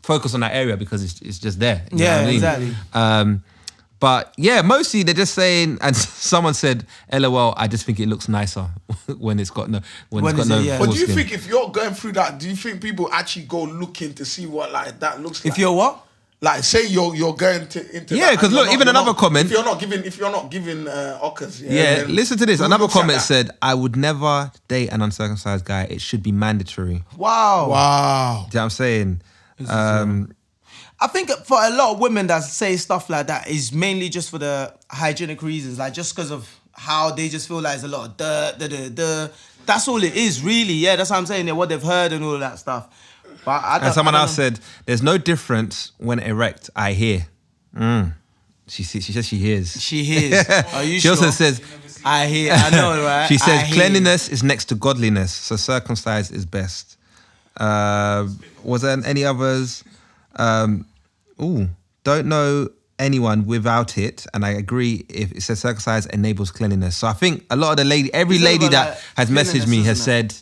focus on that area because it's just there. You know Yeah, what I mean? exactly. But yeah, mostly they're just saying, and someone said, "LOL, I just think it looks nicer when it's got no When it's got is no it, yeah. But do you foreskin." think if you're going through that, do you think people actually go looking to see what like that looks like? If you're what? Like, say you're going into Yeah, that 'cause and look, you're even you're another comment- If you're not giving ockers, Yeah, then listen to this. who Another looks at comment that? said, "I would never date an uncircumcised guy. It should be mandatory." Wow. Wow. Do you know what I'm saying? I think for a lot of women that say stuff like that is mainly just for the hygienic reasons, like just because of how they just feel like there's a lot of dirt. That's all it is, really. Yeah, that's what I'm saying. What they've heard and all of that stuff. But I don't, And someone I don't else know. said, "There's no difference when erect. I hear." She says she hears. She hears. Are you She sure? also says, I hear. I know, right? She I says hear. cleanliness is next to godliness, so circumcised is best. Was there any others? Don't know anyone without it, and I agree. If it says circumcised enables cleanliness, so I think a lot of every It's lady about, that like, has messaged me cleanliness, has isn't said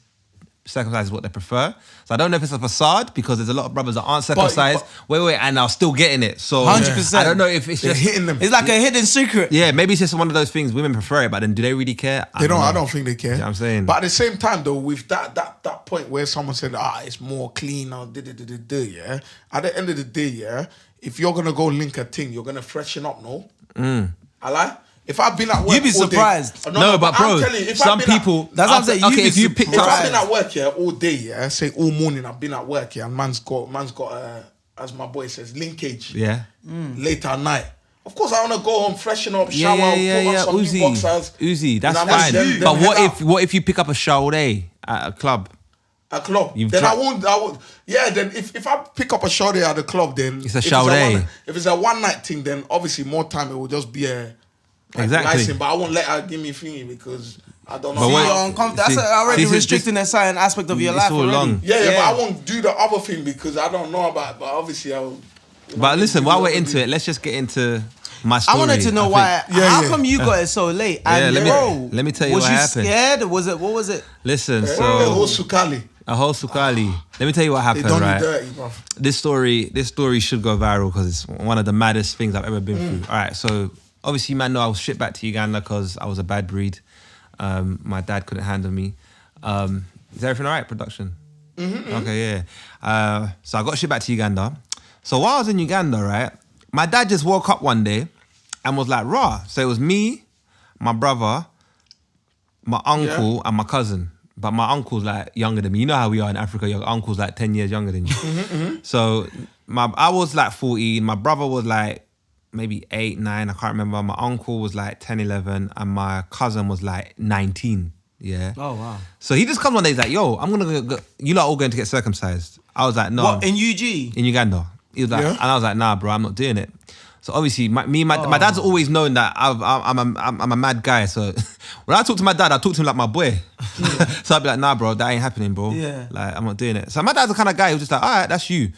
circumcised is what they prefer. So I don't know if it's a facade because there's a lot of brothers that aren't circumcised. Wait, and are still getting it. So 100%. I don't know if it's They're just hitting them. It's like a hidden secret. yeah, maybe it's just one of those things women prefer it, but then do they really care? They don't. I know. don't think they care. You know what I'm saying? But at the same time, though, with that point where someone said, it's more clean or yeah. At the end of the day, yeah, if you're gonna go link a thing, you're gonna freshen up, no? I lie. If I've been at work, You'd be all day- surprised. No, but bro, I'm telling you, if some I've been at- people. That's what I'm saying, Okay, you'd be if you picked If up. I've been at work here all day, yeah, say all morning I've been at work here, and man's got as my boy says, linkage. Yeah. Late at night. Of course, I want to go home, freshen up, Yeah, shower, yeah. put on some Uzi, new boxers. Uzi, that's You know what I fine. mean? Then But head out. what if you pick up a shower day at a club? A club. Then I won't. Yeah. Then if I pick up a shawty at the club, then it's a shawty. If it's a one night thing, then obviously more time it will just be a license. But I won't let her give me thingy because I don't know. That's already restricting a certain aspect of your life. Long. Yeah, but I won't do the other thing because I don't know about it. But obviously I'll. But listen, while we're into it, let's just get into my story. I wanted to know why. How come you got it so late? And let me tell you what happened. Was you scared? What was it? Listen, a whole Sukali. A whole Sukali. Let me tell you what happened, right? Dirty, bro. This story should go viral because it's one of the maddest things I've ever been through. All right, so obviously, man, I was shipped back to Uganda because I was a bad breed. My dad couldn't handle me. Is everything all right, production? Mm-hmm. Okay, yeah. So I got shipped back to Uganda. So while I was in Uganda, right, my dad just woke up one day and was like, raw. So it was me, my brother, my uncle, and my cousin. But my uncle's like younger than me. You know how we are in Africa. Your uncle's like 10 years younger than you. So I was like 14. My brother was like maybe 8, 9. I can't remember. My uncle was like 10, 11. And my cousin was like 19. Yeah. Oh, wow. So he just comes one day, he's like, yo, I'm going to go. You lot all going to get circumcised. I was like, no. What, in UG? In Uganda. He was like, and I was like, nah, bro, I'm not doing it. So obviously, my dad's always known that I'm a mad guy. So when I talk to my dad, I talk to him like my boy. So I'd be like, nah, bro, that ain't happening, bro. Yeah. Like, I'm not doing it. So my dad's the kind of guy who's just like, all right, that's you.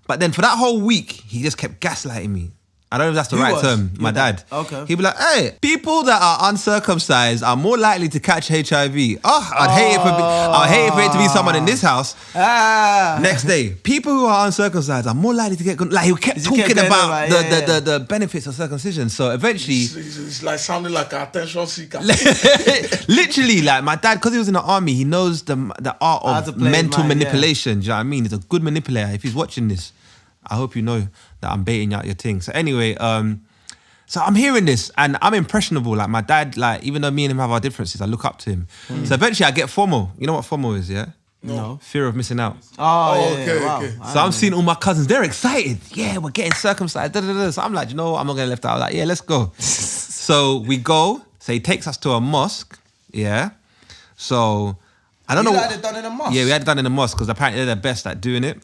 But then for that whole week, he just kept gaslighting me. I don't know if that's the right term. My dad. Okay. He'd be like, hey, people that are uncircumcised are more likely to catch HIV. Oh, I'd hate it for it to be someone in this house. Next day, people who are uncircumcised are more likely to get... Like, he kept talking about the benefits of circumcision. So eventually... It's like sounding like an attention seeker. Literally, like, my dad, because he was in the army, he knows the art of mental manipulation. Do you know what I mean? He's a good manipulator. If he's watching this, I hope you know that I'm baiting out your thing. So anyway, so I'm hearing this and I'm impressionable. Like my dad, like even though me and him have our differences, I look up to him. So eventually I get FOMO. You know what FOMO is, yeah? No. Fear of missing out. Okay. So I'm seeing all my cousins, they're excited. Yeah, we're getting circumcised. So I'm like, you know what? I'm not getting left out. Like, yeah, let's go. So we go. So he takes us to a mosque. Yeah. So I don't know. You had it done in a mosque? Yeah, we had it done in a mosque because apparently they're the best at doing it.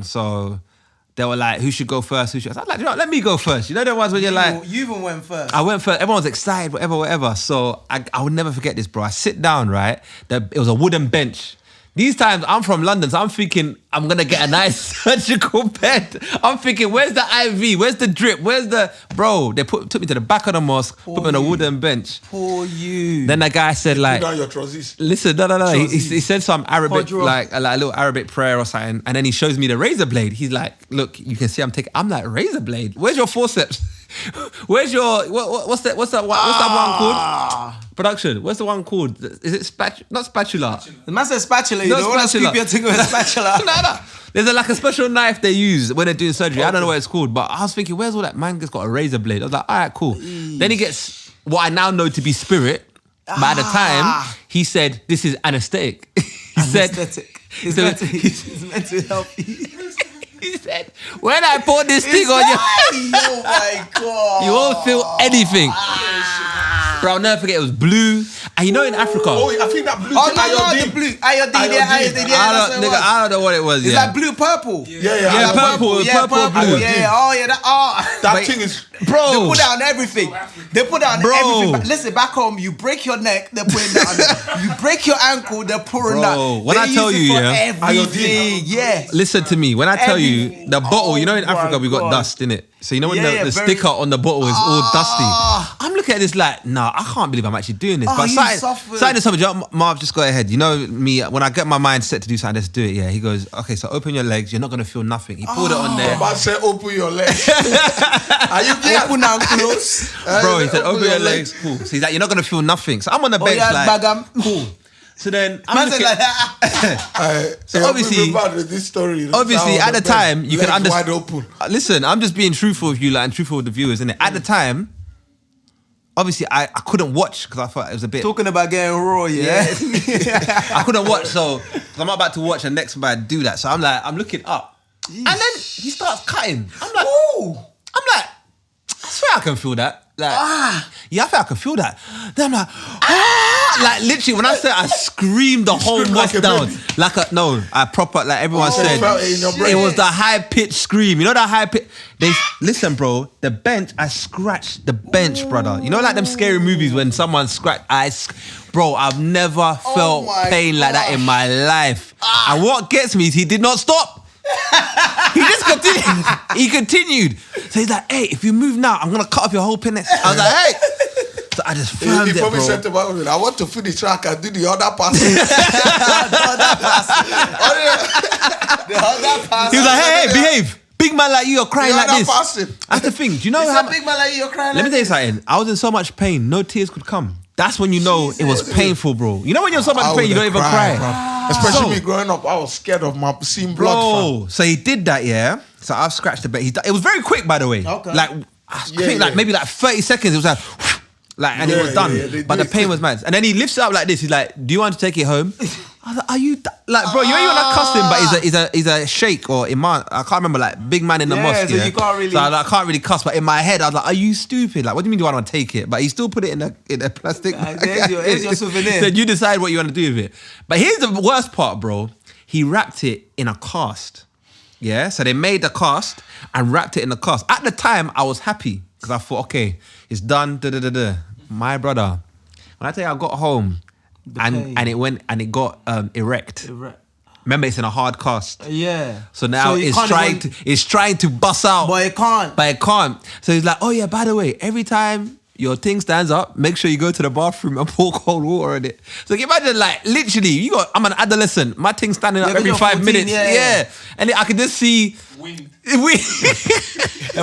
So they were like, who should go first? I was like, you know, let me go first. You know the ones when you're like... You even went first. I went first. Everyone was excited, whatever. So I would never forget this, bro. I sit down, right? It was a wooden bench. These times, I'm from London, so I'm thinking I'm going to get a nice surgical bed. I'm thinking, where's the IV? Where's the drip? Where's the... Bro, they took me to the back of the mosque, put me on a wooden bench. Poor you. Then the guy said like... Put down your trousers. Listen, no. He said some Arabic, like a little Arabic prayer or something. And then he shows me the razor blade. He's like, look, you can see I'm like, razor blade? Where's your forceps? Where's your... What's that one called? Production, what's the one called? Is it not spatula? The man said spatula, you don't want to scoop your thing with a spatula. No. There's a special knife they use when they're doing surgery. Okay. I don't know what it's called, but I was thinking, where's all that? Man has got a razor blade. I was like, all right, cool. Eesh. Then he gets what I now know to be spirit. But at the time, he said, this is anesthetic. It's meant to help you. He said, when I put this thing on you, oh my God. You won't feel anything. Bro, I'll never forget, it was blue. And you know in Africa... Oh, I think that blue... the blue. Iodine. I don't know what it was, It's like blue-purple. Yeah, purple, blue. That thing is... Bro. They put it on everything. Everything. Listen, back home, you break your neck, they put it down. You break your ankle, they put it down. When I tell you, everything. Yeah. Listen to me. When I tell you, the bottle, you know in Africa, we got dust, innit? So you know when the sticker on the bottle is all dusty. I'm looking at this like, nah, I can't believe I'm actually doing this. But something, Marv, just go ahead. You know me, when I get my mind set to do something, let's do it. Yeah, he goes, okay, so open your legs. You're not going to feel nothing. He pulled it on there. I said, open your legs. Are you open and close? Bro, he said, open your legs. Cool. So he's like, you're not going to feel nothing. So I'm on the bench like, cool. So then I'm looking so obviously this story. Obviously at the time you can understand. Wide open. Listen, I'm just being truthful with you and truthful with the viewers, innit? At the time, obviously I couldn't watch because I thought it was a bit... Talking about getting raw, yeah? I couldn't watch, so I'm about to watch the next man do that. So I'm like, I'm looking up. Jeez. And then he starts cutting. I'm like, ooh. I'm like, I swear I can feel that. Like, yeah, I think I can feel that. Then I'm like, what? Like literally, when I said I screamed the whole mosque like a down. baby. I proper, like everyone said, felt it in your brain. it was the high pitched scream. You know that high pitch? Listen, bro, the bench, I scratched the bench, brother. You know like them scary movies when someone scratched, bro, I've never felt pain like that in my life. And what gets me is he did not stop. He just continued. He continued. So he's like, hey, if you move now, I'm going to cut off your whole penis. I was like, hey. So I just filmed it, He probably bro. said to me, I want to finish so I can do the other pass. The other pass. He was like, hey, behave. Big man like you're crying like this. Passing. That's the thing. Do you know It's how a big man like you're crying. Let me tell you something. I was in so much pain, no tears could come. That's when you know it was painful, bro. You know when you're in so much pain, you don't even cry. Especially me growing up, I was scared of seeing blood. Bro, so he did that, yeah. So I've scratched the bed. It was very quick, by the way. Okay. Like I think like maybe like 30 seconds. It was like and it was done. But the pain was mad. And then he lifts it up like this. He's like, "Do you want to take it home?" I was like, "Are you like, bro? You ain't want to cuss him, but he's a sheikh or imam. I can't remember, like big man in the mosque. So you can't really. So I can't really cuss. But in my head, I was like, "Are you stupid? Like, what do you mean? Do I want to take it?" But he still put it in a plastic. Here's your souvenir. He said, "You decide what you want to do with it." But here's the worst part, bro. He wrapped it in a cast. Yeah, so they made the cast and wrapped it in the cast. At the time, I was happy because I thought, okay, it's done. My brother, when I tell you I got home and it got erect. Remember, it's in a hard cast. Yeah. So now it's trying to bust out. But it can't. But it can't. So he's like, oh yeah, by the way, every time your thing stands up, make sure you go to the bathroom and pour cold water in it. So can you imagine, like, literally, I'm an adolescent. My thing's standing up every 5 minutes. Yeah. And I can just see... A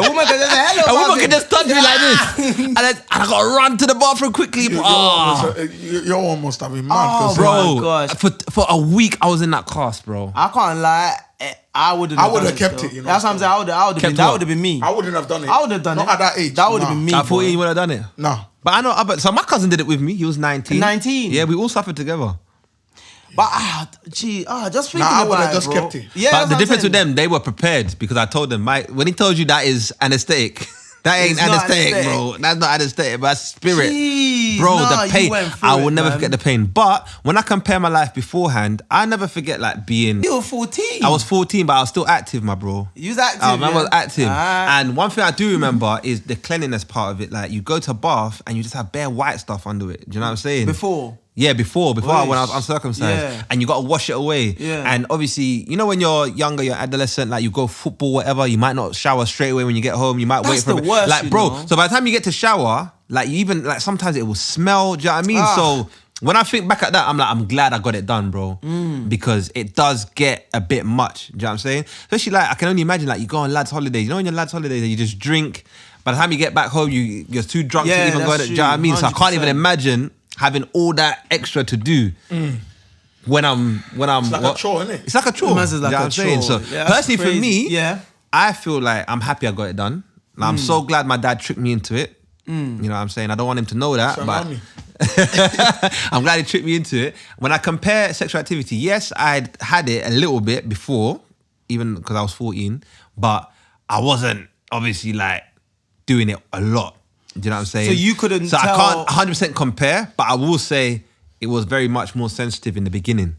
woman can just touch me like this. And I got to run to the bathroom quickly. You're almost having mad. Bro, for a week, I was in that cast, bro. I can't lie. I would have kept it, you know. That's what I'm saying. That would have been me. I wouldn't have done it. I would have done it. Not at that age. That would have been me. At 14, you would have done it? No. But I know, so my cousin did it with me. He was 19. 19? Yeah, we all suffered together. But just thinking I would about have it, just bro. kept it. Yeah, But the difference with them, they were prepared because I told them, when he told you that is anesthetic, that ain't It's not anesthetic, anesthetic. bro. That's not anesthetic, but that's spirit. Jeez, Bro, nah, the you pain. went through I will it, never man. forget the pain. But when I compare my life beforehand, I never forget like being... You were 14. I was 14, but I was still active, my bro. You was active, I was active. Ah. And one thing I do remember is the cleanliness part of it. Like, you go to a bath and you just have bare white stuff under it. Do you know what I'm saying? Before. Yeah, before when I was Oish. uncircumcised. Yeah. And you got to wash it away. Yeah. And obviously, you know when you're younger, you're adolescent, like you go football, whatever, you might not shower straight away when you get home. You might wait That's for a the bit. worst, Like, you bro, know. so by the time you get to shower, like you even, like sometimes it will smell, do you know what I mean? So when I think back at that, I'm like, I'm glad I got it done, bro. Because it does get a bit much, do you know what I'm saying? Especially like, I can only imagine like you go on lads' holidays. You know when you're lads' holidays and you just drink. By the time you get back home, you're too drunk to even go, do you know what I mean? So I can't even imagine having all that extra to do when I'm It's like a chore, isn't it? It's like a chore. It's like you know a what I'm saying? chore. So Yeah, personally that's for me, crazy. I feel like I'm happy I got it done. Now, I'm so glad my dad tricked me into it. You know what I'm saying? I don't want him to know that, but I'm glad he tricked me into it. When I compare sexual activity, yes, I'd had it a little bit before, even because I was 14, but I wasn't obviously like doing it a lot. Do you know what I'm saying? So you couldn't So tell... I can't 100% compare, but I will say it was very much more sensitive in the beginning.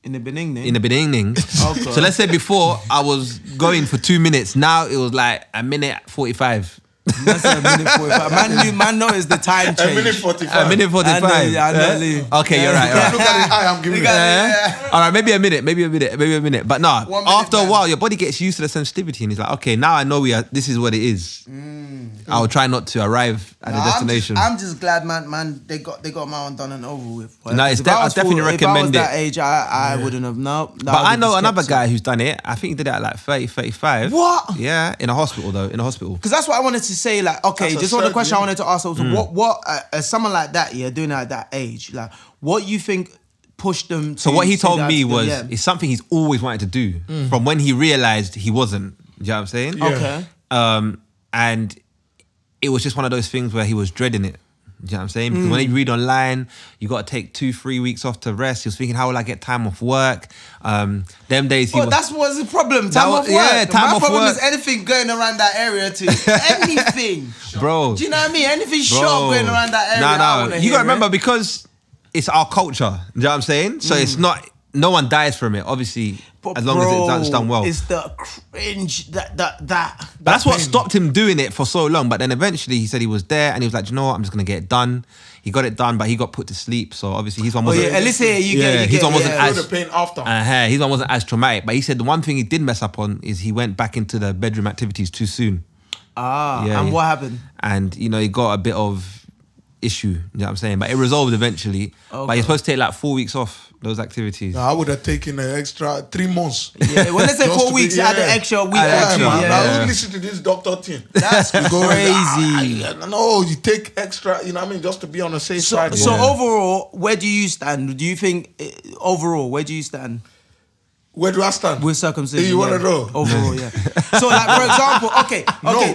In the beginning? In the beginning. Okay. So let's say before I was going for 2 minutes. Now it was like a minute 45. That's a minute 45. Man noticed the time change. A minute 45. A minute 45. I know, Lee. Okay, you're right. Look at the eye I'm giving you. All right, maybe a minute. But no, 1 minute, after a man. while, your body gets used to the sensitivity and it's like, okay, now I know this is what it is. I will try not to arrive at the destination. I'm just glad, man. They got my own done and over with. No, it's If I was definitely if I was recommend that it. age, I wouldn't have. No. But I know another guy who's done it. I think he did it at like 30, 35. What? Yeah, in a hospital though. In a hospital. Because that's what I wanted to say. Like, okay, That's just a one of the question I surgery. wanted to ask was, what someone like that, doing it at that age, like, what you think pushed them to... So what he say told that me to them? was, Yeah. it's something he's always wanted to do from when he realized he wasn't. Do you know what I'm saying? Yeah. Okay. And it was just one of those things where he was dreading it. Do you know what I'm saying? Because when you read online, you got to take 2-3 weeks off to rest. He was thinking, how will I get time off work? Them days he was... That's what's the problem. Time off work. Yeah, time My off problem work. is anything going around that area too. Anything. Bro. Do you know what I mean? Anything sharp going around that area. I No. wanna You hear got to remember it. because it's our culture. You know what I'm saying? So it's not. No one dies from it, obviously, But as long as it's done well. It's the cringe that. But that's what stopped him doing it for so long. But then eventually he said he was there and he was like, you know what, I'm just going to get it done. He got it done, but he got put to sleep. So obviously his one wasn't... at least here you get... his one wasn't Feel the pain after. his one wasn't as traumatic. But he said the one thing he did mess up on is he went back into the bedroom activities too soon. And what happened? And, he got a bit of issue, you know what I'm saying? But it resolved eventually. Okay. But you're supposed to take like 4 weeks off those activities. I would have taken an extra 3 months. Yeah, when they say 4 weeks, add an extra week. I would listen to this doctor thing. That's crazy. No, you take extra, you know what I mean, just to be on the safe side. So overall, where do you stand? Do you think, overall, where do you stand? Where do I stand? With circumcision. You want to know? Overall, yeah. So like, for example, okay,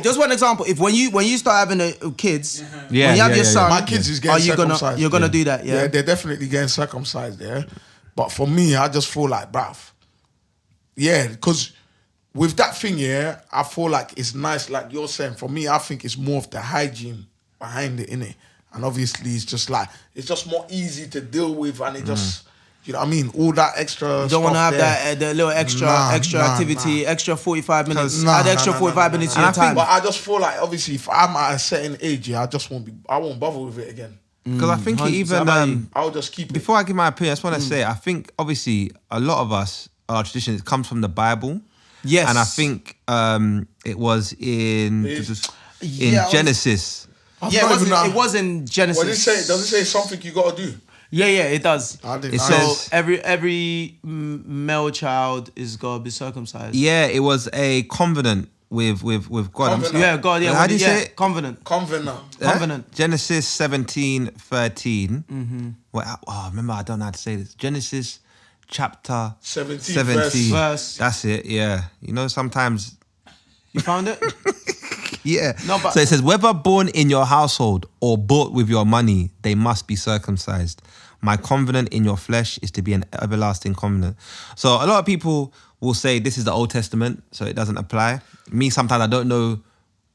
just one example. If when you start having kids, when you have your son, my kids is getting circumcised. You're gonna do that, Yeah, they're definitely getting circumcised, But for me, I just feel like, bruv, because with that thing, I feel like it's nice, like you're saying. For me, I think it's more of the hygiene behind it, innit? And obviously, it's just more easy to deal with, and it just... You know what I mean? All that extra. You don't want to have that the little extra activity, extra 45 minutes. Add extra 45 minutes to your time. But I just feel like obviously if I'm at a certain age, I won't bother with it again. Because I think I'll just keep it. Before I give my opinion, I just want to say I think obviously a lot of us, our tradition, it comes from the Bible. Yes. And I think it was in Genesis. It was in Genesis. What does it say something you got to do? Yeah, it does. It says every male child is gotta be circumcised. Yeah, it was a covenant with God. God. Yeah. How do you say it? Covenant. Genesis 17:13. Remember, I don't know how to say this. Genesis chapter 17. Verse. That's it. Yeah. Sometimes. You found it? Yeah. So it says, whether born in your household or bought with your money, they must be circumcised. My covenant in your flesh is to be an everlasting covenant. So a lot of people will say this is the Old Testament, so it doesn't apply. Me, sometimes I don't know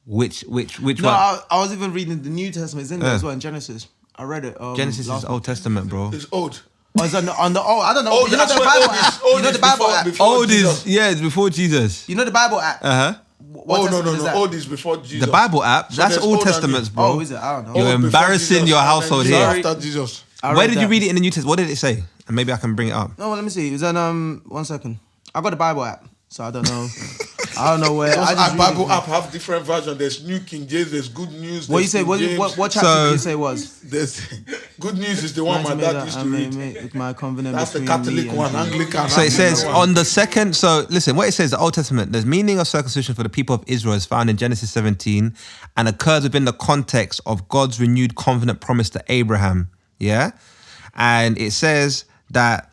which one. I was even reading the New Testament. It's in there as well, in Genesis. I read it. Genesis is Old Testament, bro. It's old. Oh, it's on the old. I don't know. You know the Bible app? You know the Bible app? Old is, it's before Jesus. You know the Bible app? No. Old is before Jesus. The Bible app, that's Old Testaments, bro. Oh, is it? I don't know. You're embarrassing your household here. After Jesus. Where did you read it in the New Testament? What did it say? And maybe I can bring it up. No, let me see. It was on 1 second. I got the Bible app, so I don't know. I don't know where. Bible app have different versions. There's New King James. There's Good News. What you say? What chapter did you say was? There's Good News is the one my dad used to read. My covenant. That's the Catholic one. Anglican. So it says on the second. So listen, what it says, the Old Testament. The meaning of circumcision for the people of Israel is found in Genesis 17 and occurs within the context of God's renewed covenant promise to Abraham. Yeah, and it says that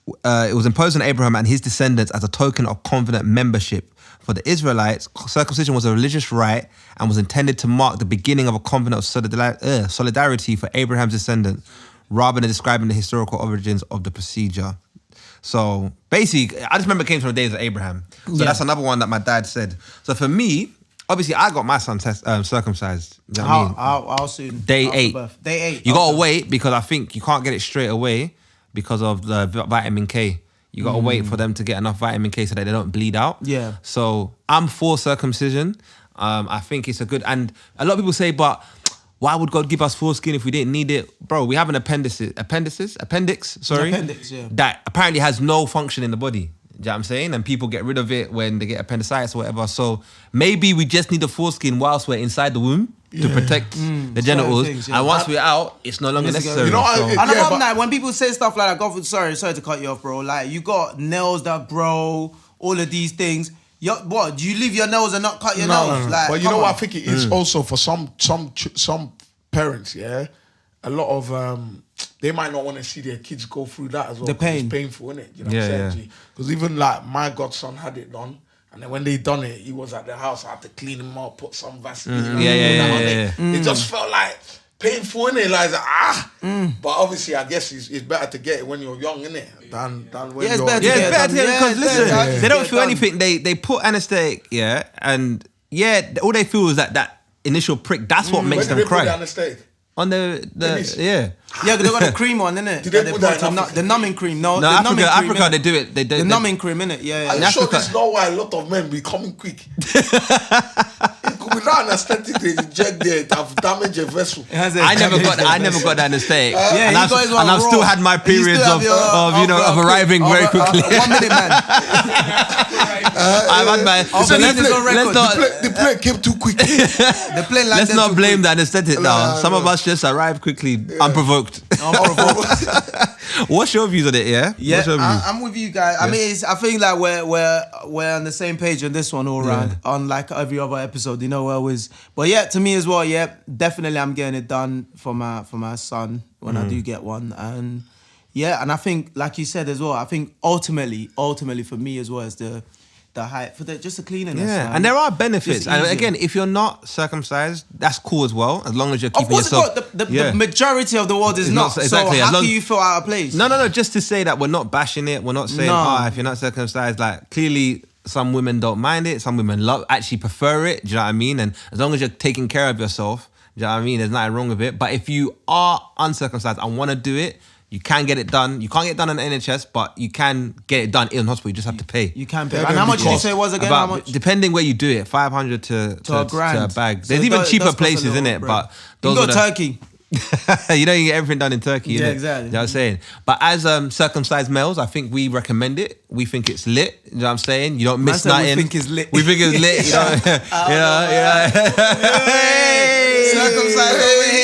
it was imposed on Abraham and his descendants as a token of covenant membership. For the Israelites, circumcision was a religious rite and was intended to mark the beginning of a covenant of solidarity for Abraham's descendants, rather than describing the historical origins of the procedure. So basically, I just remember it came from the days of Abraham. So that's another one that my dad said. So for me, obviously, I got my son circumcised. You know what I mean? How soon? Day 8. Day 8. You gotta wait because I think you can't get it straight away because of the vitamin K. You gotta wait for them to get enough vitamin K so that they don't bleed out. Yeah. So I'm for circumcision. I think it's a good, and a lot of people say, but why would God give us foreskin if we didn't need it? Bro, we have an appendix, that apparently has no function in the body. Do you know what I'm saying? And people get rid of it when they get appendicitis or whatever. So maybe we just need the foreskin whilst we're inside the womb to protect the genitals. Things, and once we're out, it's no longer necessary. You know, when people say stuff like that, sorry to cut you off, bro. Like, you got nails that grow, all of these things. What? Do you leave your nails and not cut your nails? No. Like, but you know what I think it is also for some parents, a lot of they might not want to see their kids go through that as well. The pain. It's painful, isn't it? You know what I'm saying? Because even like my godson had it done. And then when they done it, he was at the house. I had to clean him up, put some Vaseline. It just felt like painful, innit? Like, But obviously, I guess it's better to get it when you're young, innit? Than when you're... It's better to get it because, listen, they don't feel anything. They put anesthetic, and all they feel is that initial prick. That's what makes them cry. When did they put the anesthetic? On the yeah. Yeah, they got the cream on, innit? Did they put that in the numbing cream? No, No, the numbing cream, Africa, innit? they do it. They do The it. numbing cream, innit? Yeah, Are yeah. you sure this is not why a lot of men be coming quick? It could be not an aesthetic they inject there to have damaged a vessel. I never got that anesthetic. Yeah, and you guys were I've still raw. had my You still periods have of arriving very quickly. 1 minute, man. I've had my. So let's not. The plane came too quick. The plane landed Let's not too blame quick. the anesthetic now. Some of us just arrive quickly, unprovoked. What's your views on it? Yeah. Yeah, What's your views? I'm with you guys. I mean, I think like we're on the same page on this one all around. On like every other episode, you know, always. But yeah, to me as well. Yeah, definitely, I'm getting it done for my son when I do get one, and yeah, and I think like you said as well. I think ultimately for me as well is the height for just the cleanliness. Yeah, and there are benefits. Just And easier. again, if you're not circumcised, that's cool as well, as long as you're Of keeping course, yourself. the majority of the world is It's not. not- exactly, So as how long- can you feel out of place? No. Just to say that we're not bashing it. We're not saying, No. if you're not circumcised, like clearly some women don't mind it. Some women actually prefer it. Do you know what I mean? And as long as you're taking care of yourself, do you know what I mean? There's nothing wrong with it. But if you are uncircumcised and want to do it, you can get it done. You can't get it done on the NHS, but you can get it done in hospital. You just have to pay. You can pay. Yeah, And how much did you because say it was again? About- How much? Depending where you do it, 500 to a grand. to a bag. So There's it even does cheaper cost a places little in it, bread. but You those can are go the, Turkey. you don't get everything done in Turkey. Yeah, innit? exactly. You know what I'm saying? But as circumcised males, I think we recommend it. We think it's lit. You know what I'm saying? You don't miss said we nothing. think it's lit. We think it's lit. You know, Hey! Circumcised over here.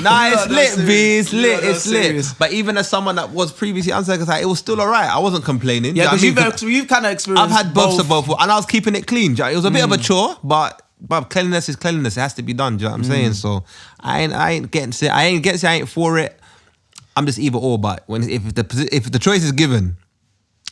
Nah, it's No, lit, serious. B. It's lit. No, It's serious. lit. But even as someone that was previously uncircumcised, it was still alright. I wasn't complaining. Yeah, Do you know what I because mean? you've kind of experienced. I've had both of both, and I was keeping it clean. It was a bit of a chore, but cleanliness is cleanliness. It has to be done. Do you know what I'm saying? So I ain't getting it. I ain't for it. I'm just either or. But if the choice is given,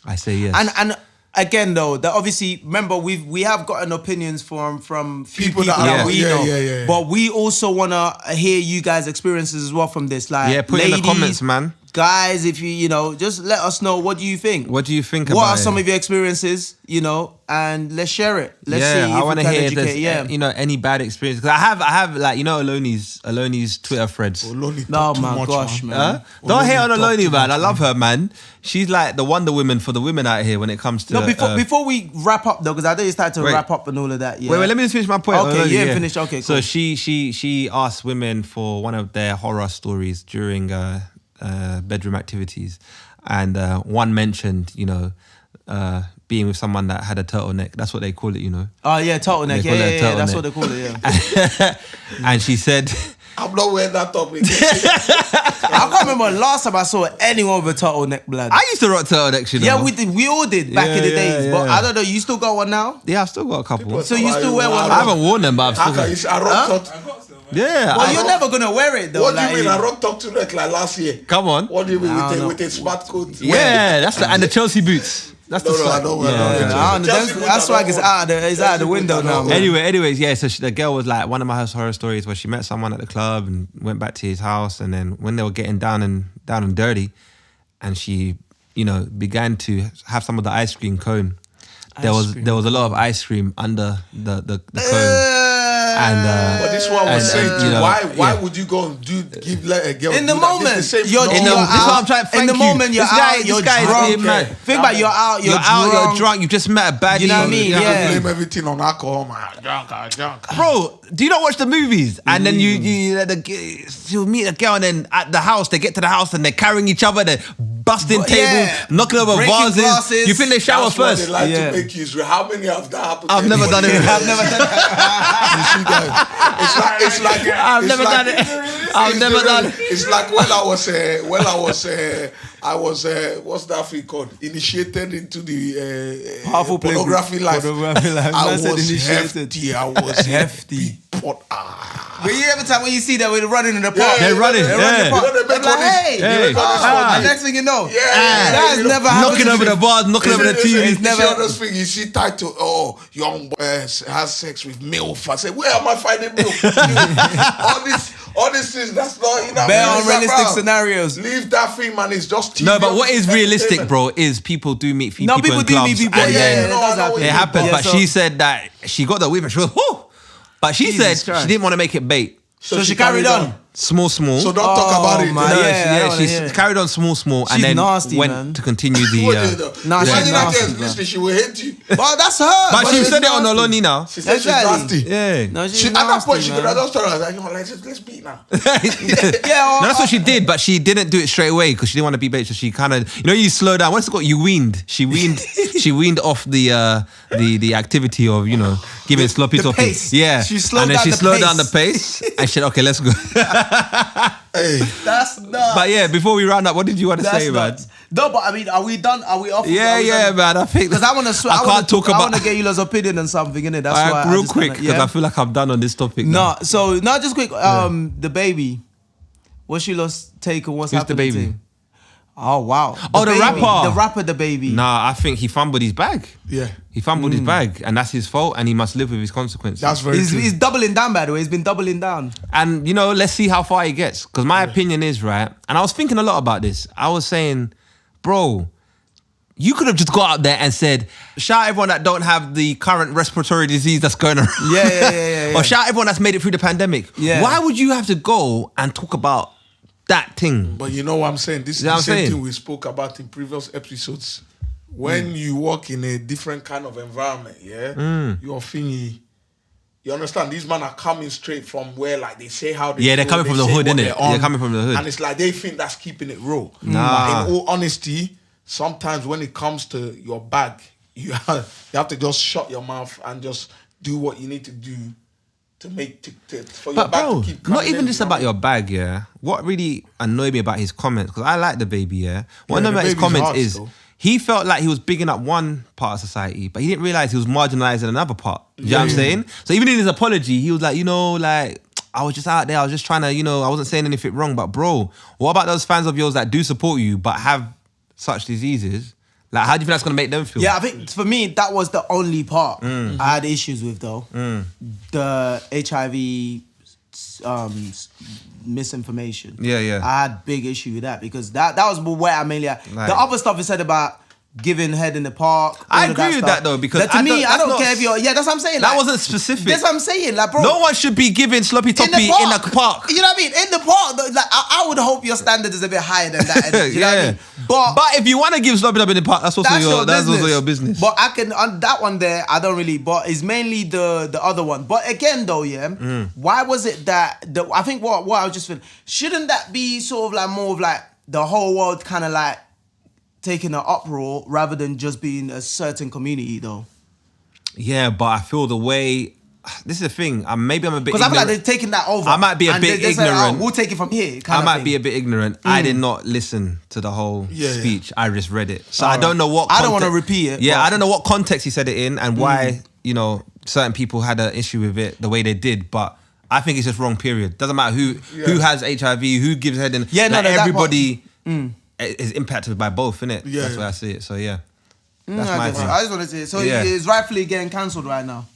I say yes. And again though, that obviously remember we have gotten opinions from few people that that are- we yeah, know. yeah. But we also wanna hear you guys' experiences as well from this. Like Yeah, put it in the comments, man. Guys, if you know, just let us know what do you think. What do you think What about are it? some of your experiences? You know, and let's share it. Let's see if I we want to can hear if educate. there's any bad experience. Because I have like Aloni's Twitter threads. Oloni No, talk too my much, gosh, man. Huh? Don't hate on talk Aloni, too man. much, I love her, man. She's like the Wonder Woman for the women out here when it comes to. No, before we wrap up though, because I know you started to Wait. wrap up and all of that. Yeah. Wait, let me just finish my point. Okay, Aloni, you ain't finished. Okay, So cool. she asked women for one of their horror stories during bedroom activities, and one mentioned, being with someone that had a turtleneck. That's what they call it, Oh yeah, turtleneck. They call it a Yeah, that's turtleneck. what they call it. Yeah. And she said, I'm not wearing that topic. I can't remember last time I saw anyone with a turtleneck, blood. I used to rock turtlenecks, Yeah, we did. We all did back in the Yeah, days. But yeah. I don't know. You still got one now? Yeah, I've still got a couple. So you still wear one? I haven't worn them, but I've How still can got. you I rock top? Yeah. Well, you're never gonna wear it though. What do like, you mean? I rock top to like last year. Come on. What do you mean I don't know. with a smart coat? Yeah, that's and the Chelsea boots. That's the No, I swag. don't wear Yeah. that. I don't know. Chelsea That swag is boots are out of the window now, man. Anyways, yeah. So the girl was like, one of my horror stories where she met someone at the club and went back to his house, and then when they were getting down and dirty, and she, began to have some of the ice cream cone. There was a lot of ice cream under the cone. And But this one was saying, why yeah. would you go and give like a girl In the do that? moment, This the same you're, no, In the- you're this is what out. I'm trying- in thank the you. moment, you're This guy- out. You're this guy is drunk. being mad. Think about you're out. You're drunk. You've just met a baddie. You know what I mean? You Yeah. have to blame everything on alcohol, man. Drunk. Bro, do you not watch the movies? And then you'll meet a girl, and then at the house, they get to the house and they're carrying each other, they're busting But, tables, yeah. knocking over Breaking vases. glasses. You think they shower That's why first? they like Yeah. to make you. How many of that happened? I've never done it. I've never done that. You see that? It's like I've never done it. I've never done it. It's like when I was what's that thing called? Initiated into the Powerful play pornography group. life. Pornography life. I Man said was initiated. hefty. I was Hefty. hefty. But every time when you see that we're running in the park, They're running. You know, they make all this. And next thing you know, that's you know, never happened. knocking over the bars, knocking over the TV. It's never those things you see title. Oh, young boy has sex with MILF. I say, where am I finding MILF? all these things. That's not, you know. Bare unrealistic scenarios. Leave that thing, man. It's just TV. No, but what is realistic, bro, is people do meet people in clubs. Meet people. And then that does happen. it happens. Yeah, But so- she said that she got the whip and she was, whoo. But she Jesus said Christ. she didn't want to make it bait. So she carried on. Small. So don't talk about it. man. No, Yeah, she carried on small, and She's then nasty, went man. to continue the. Nah, she's Imagine that nasty, girl's bro. listening, she will hate you. But that's her. But she she's said it on nasty. Oloni now. She said Exactly. she's nasty. Yeah. No, she's At that point, nasty, she man. could have just told her, like, you know, let's beat now. Yeah, No, that's what she did, but she didn't do it straight away because she didn't want to be bait. So she kind of, you know, you slow down. What's it called? You weaned. She weaned off the activity of, you know, giving sloppy the toppy. pace. Yeah, She slowed and then down she the slowed pace. down the pace and she said, "Okay, let's go." Hey, That's nuts. But yeah, before we round up, what did you want to That's say, man? nuts. No, but I mean, are we done? Are we off? Yeah, man. I think Because I want to. I can't talk I about. want to get you lot's opinion on something, innit? That's why. Real I just quick, kinda- because I feel like I'm done on this topic. now. No, so no, just quick. The baby. What's she lost take and what's Who's the happening baby? to him? Oh wow. Oh, the baby. rapper. The rapper, the baby. Nah, I think he fumbled his bag. yeah, He fumbled his bag, and that's his fault, and he must live with his consequences. that's very true. He's doubling down, by the way. He's been doubling down. And, you know, let's see how far he gets. Because my opinion is, right, and I was thinking a lot about this. I was saying, bro, you could have just got out there and said, shout everyone that don't have the current respiratory disease that's going around. Yeah. Or shout everyone that's made it through the pandemic. Yeah. Why would you have to go and talk about that thing? But you know what I'm saying? This is You know the what I'm same saying? thing we spoke about in previous episodes. When you work in a different kind of environment, you're thingy. You understand? These men are coming straight from where, like, they say how they Yeah, they're feel, coming from they the say hood, what innit? they're on, They're coming from the hood. And it's like they think that's keeping it real. Nah. But in all honesty, sometimes when it comes to your bag, you have to just shut your mouth and just do what you need to do to make for your But bag bro, to keep not coming even in, just you know? about your bag, yeah. What really annoyed me about his comments, because I like the baby, yeah. What annoyed me the about his baby's comments hard is still. he felt like he was bigging up one part of society, but he didn't realize he was marginalizing another part. You know what I'm saying? So even in his apology, he was like, you know, like, I was just out there, I was just trying to, you know, I wasn't saying anything wrong. But bro, what about those fans of yours that do support you but have such diseases? Like, how do you think that's gonna make them feel? Yeah, I think for me that was the only part I had issues with, though. The HIV misinformation. Yeah. I had big issue with that because that was where I mainly. Like- the other stuff he said about giving head in the park. I all of agree with stuff. that, though, because to I me, don't- I that's don't not- care if you're. Yeah, that's what I'm saying. That like, wasn't specific. That's what I'm saying, like, bro. No one should be giving sloppy toppy in a park. You know what I mean? In the park, though, like, I would hope your standard is a bit higher than that. You know what I mean? But if you want to give sloppy toppy in the park, that's also your business. But I can on that one there, I don't really. But it's mainly the other one. But again, though, why was it that I think what I was just feeling, shouldn't that be sort of like more of like the whole world kind of like taking an uproar rather than just being a certain community, though? Yeah, but I feel the way. This is the thing. Maybe I'm a bit. Because I feel like they're taking that over. I might be a and bit they're saying, ignorant. "Oh, we'll take it from here." I might be a bit ignorant. I did not listen to the whole speech. I just read it, so I don't know what. I don't want to repeat it. Yeah, but- I don't know what context he said it in and why certain people had an issue with it the way they did, but. I think it's just wrong. Period. Doesn't matter who has HIV, who gives head in. Yeah, no, like, that everybody is impacted by both, innit? Yeah. That's why I see it. So yeah, that's I my guess so. thing. I just want to say it. So Yeah. it's rightfully getting cancelled right now.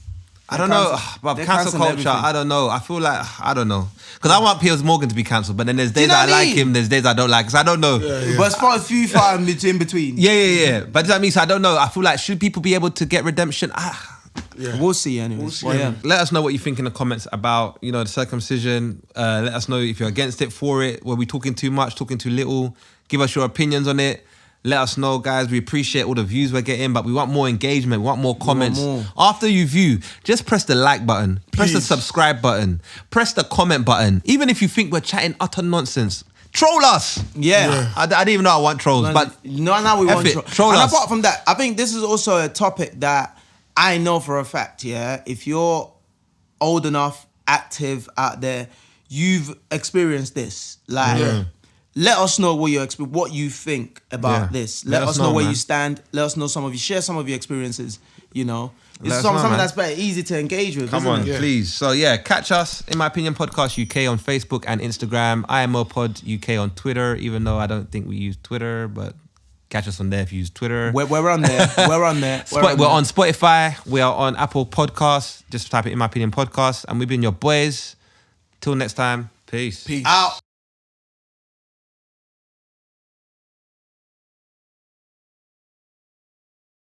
I don't know, but They're cancel cancelling culture. everything. I don't know. I feel like I don't know because I want Piers Morgan to be cancelled, but then there's days you know I what I like mean? him, there's days I don't like. Cause I don't know. But as far as few far in between. Yeah. But does that mean so I don't know? I feel like should people be able to get redemption? We'll see anyway. We'll see. Well, yeah. Let us know what you think in the comments about the circumcision. Let us know if you're against it, for it. Were we talking too much, talking too little? Give us your opinions on it. Let us know, guys. We appreciate all the views we're getting, but we want more engagement. We want more comments. more. After you view, just press the like button. Press the Please. subscribe button. Press the comment button. Even if you think we're chatting utter nonsense, troll us. Yeah. I didn't even know I want trolls, but now we F want it, troll and us. apart from that, I think this is also a topic that I know for a fact, if you're old enough, active out there, you've experienced this. Like, let us know what what you think about this. Let us know where man. you stand. Let us know share some of your experiences, It's Let us something know, man. that's better, easy to engage with. Come isn't on, it? please. So yeah, catch us, In My Opinion Podcast UK on Facebook and Instagram. IMO Pod UK on Twitter, even though I don't think we use Twitter, but catch us on there if you use Twitter. We're on there. We're on there. We're on Spotify. We are on Apple Podcasts. Just type it In My Opinion Podcast. And we've been your boys. Till next time, peace. Peace. Out.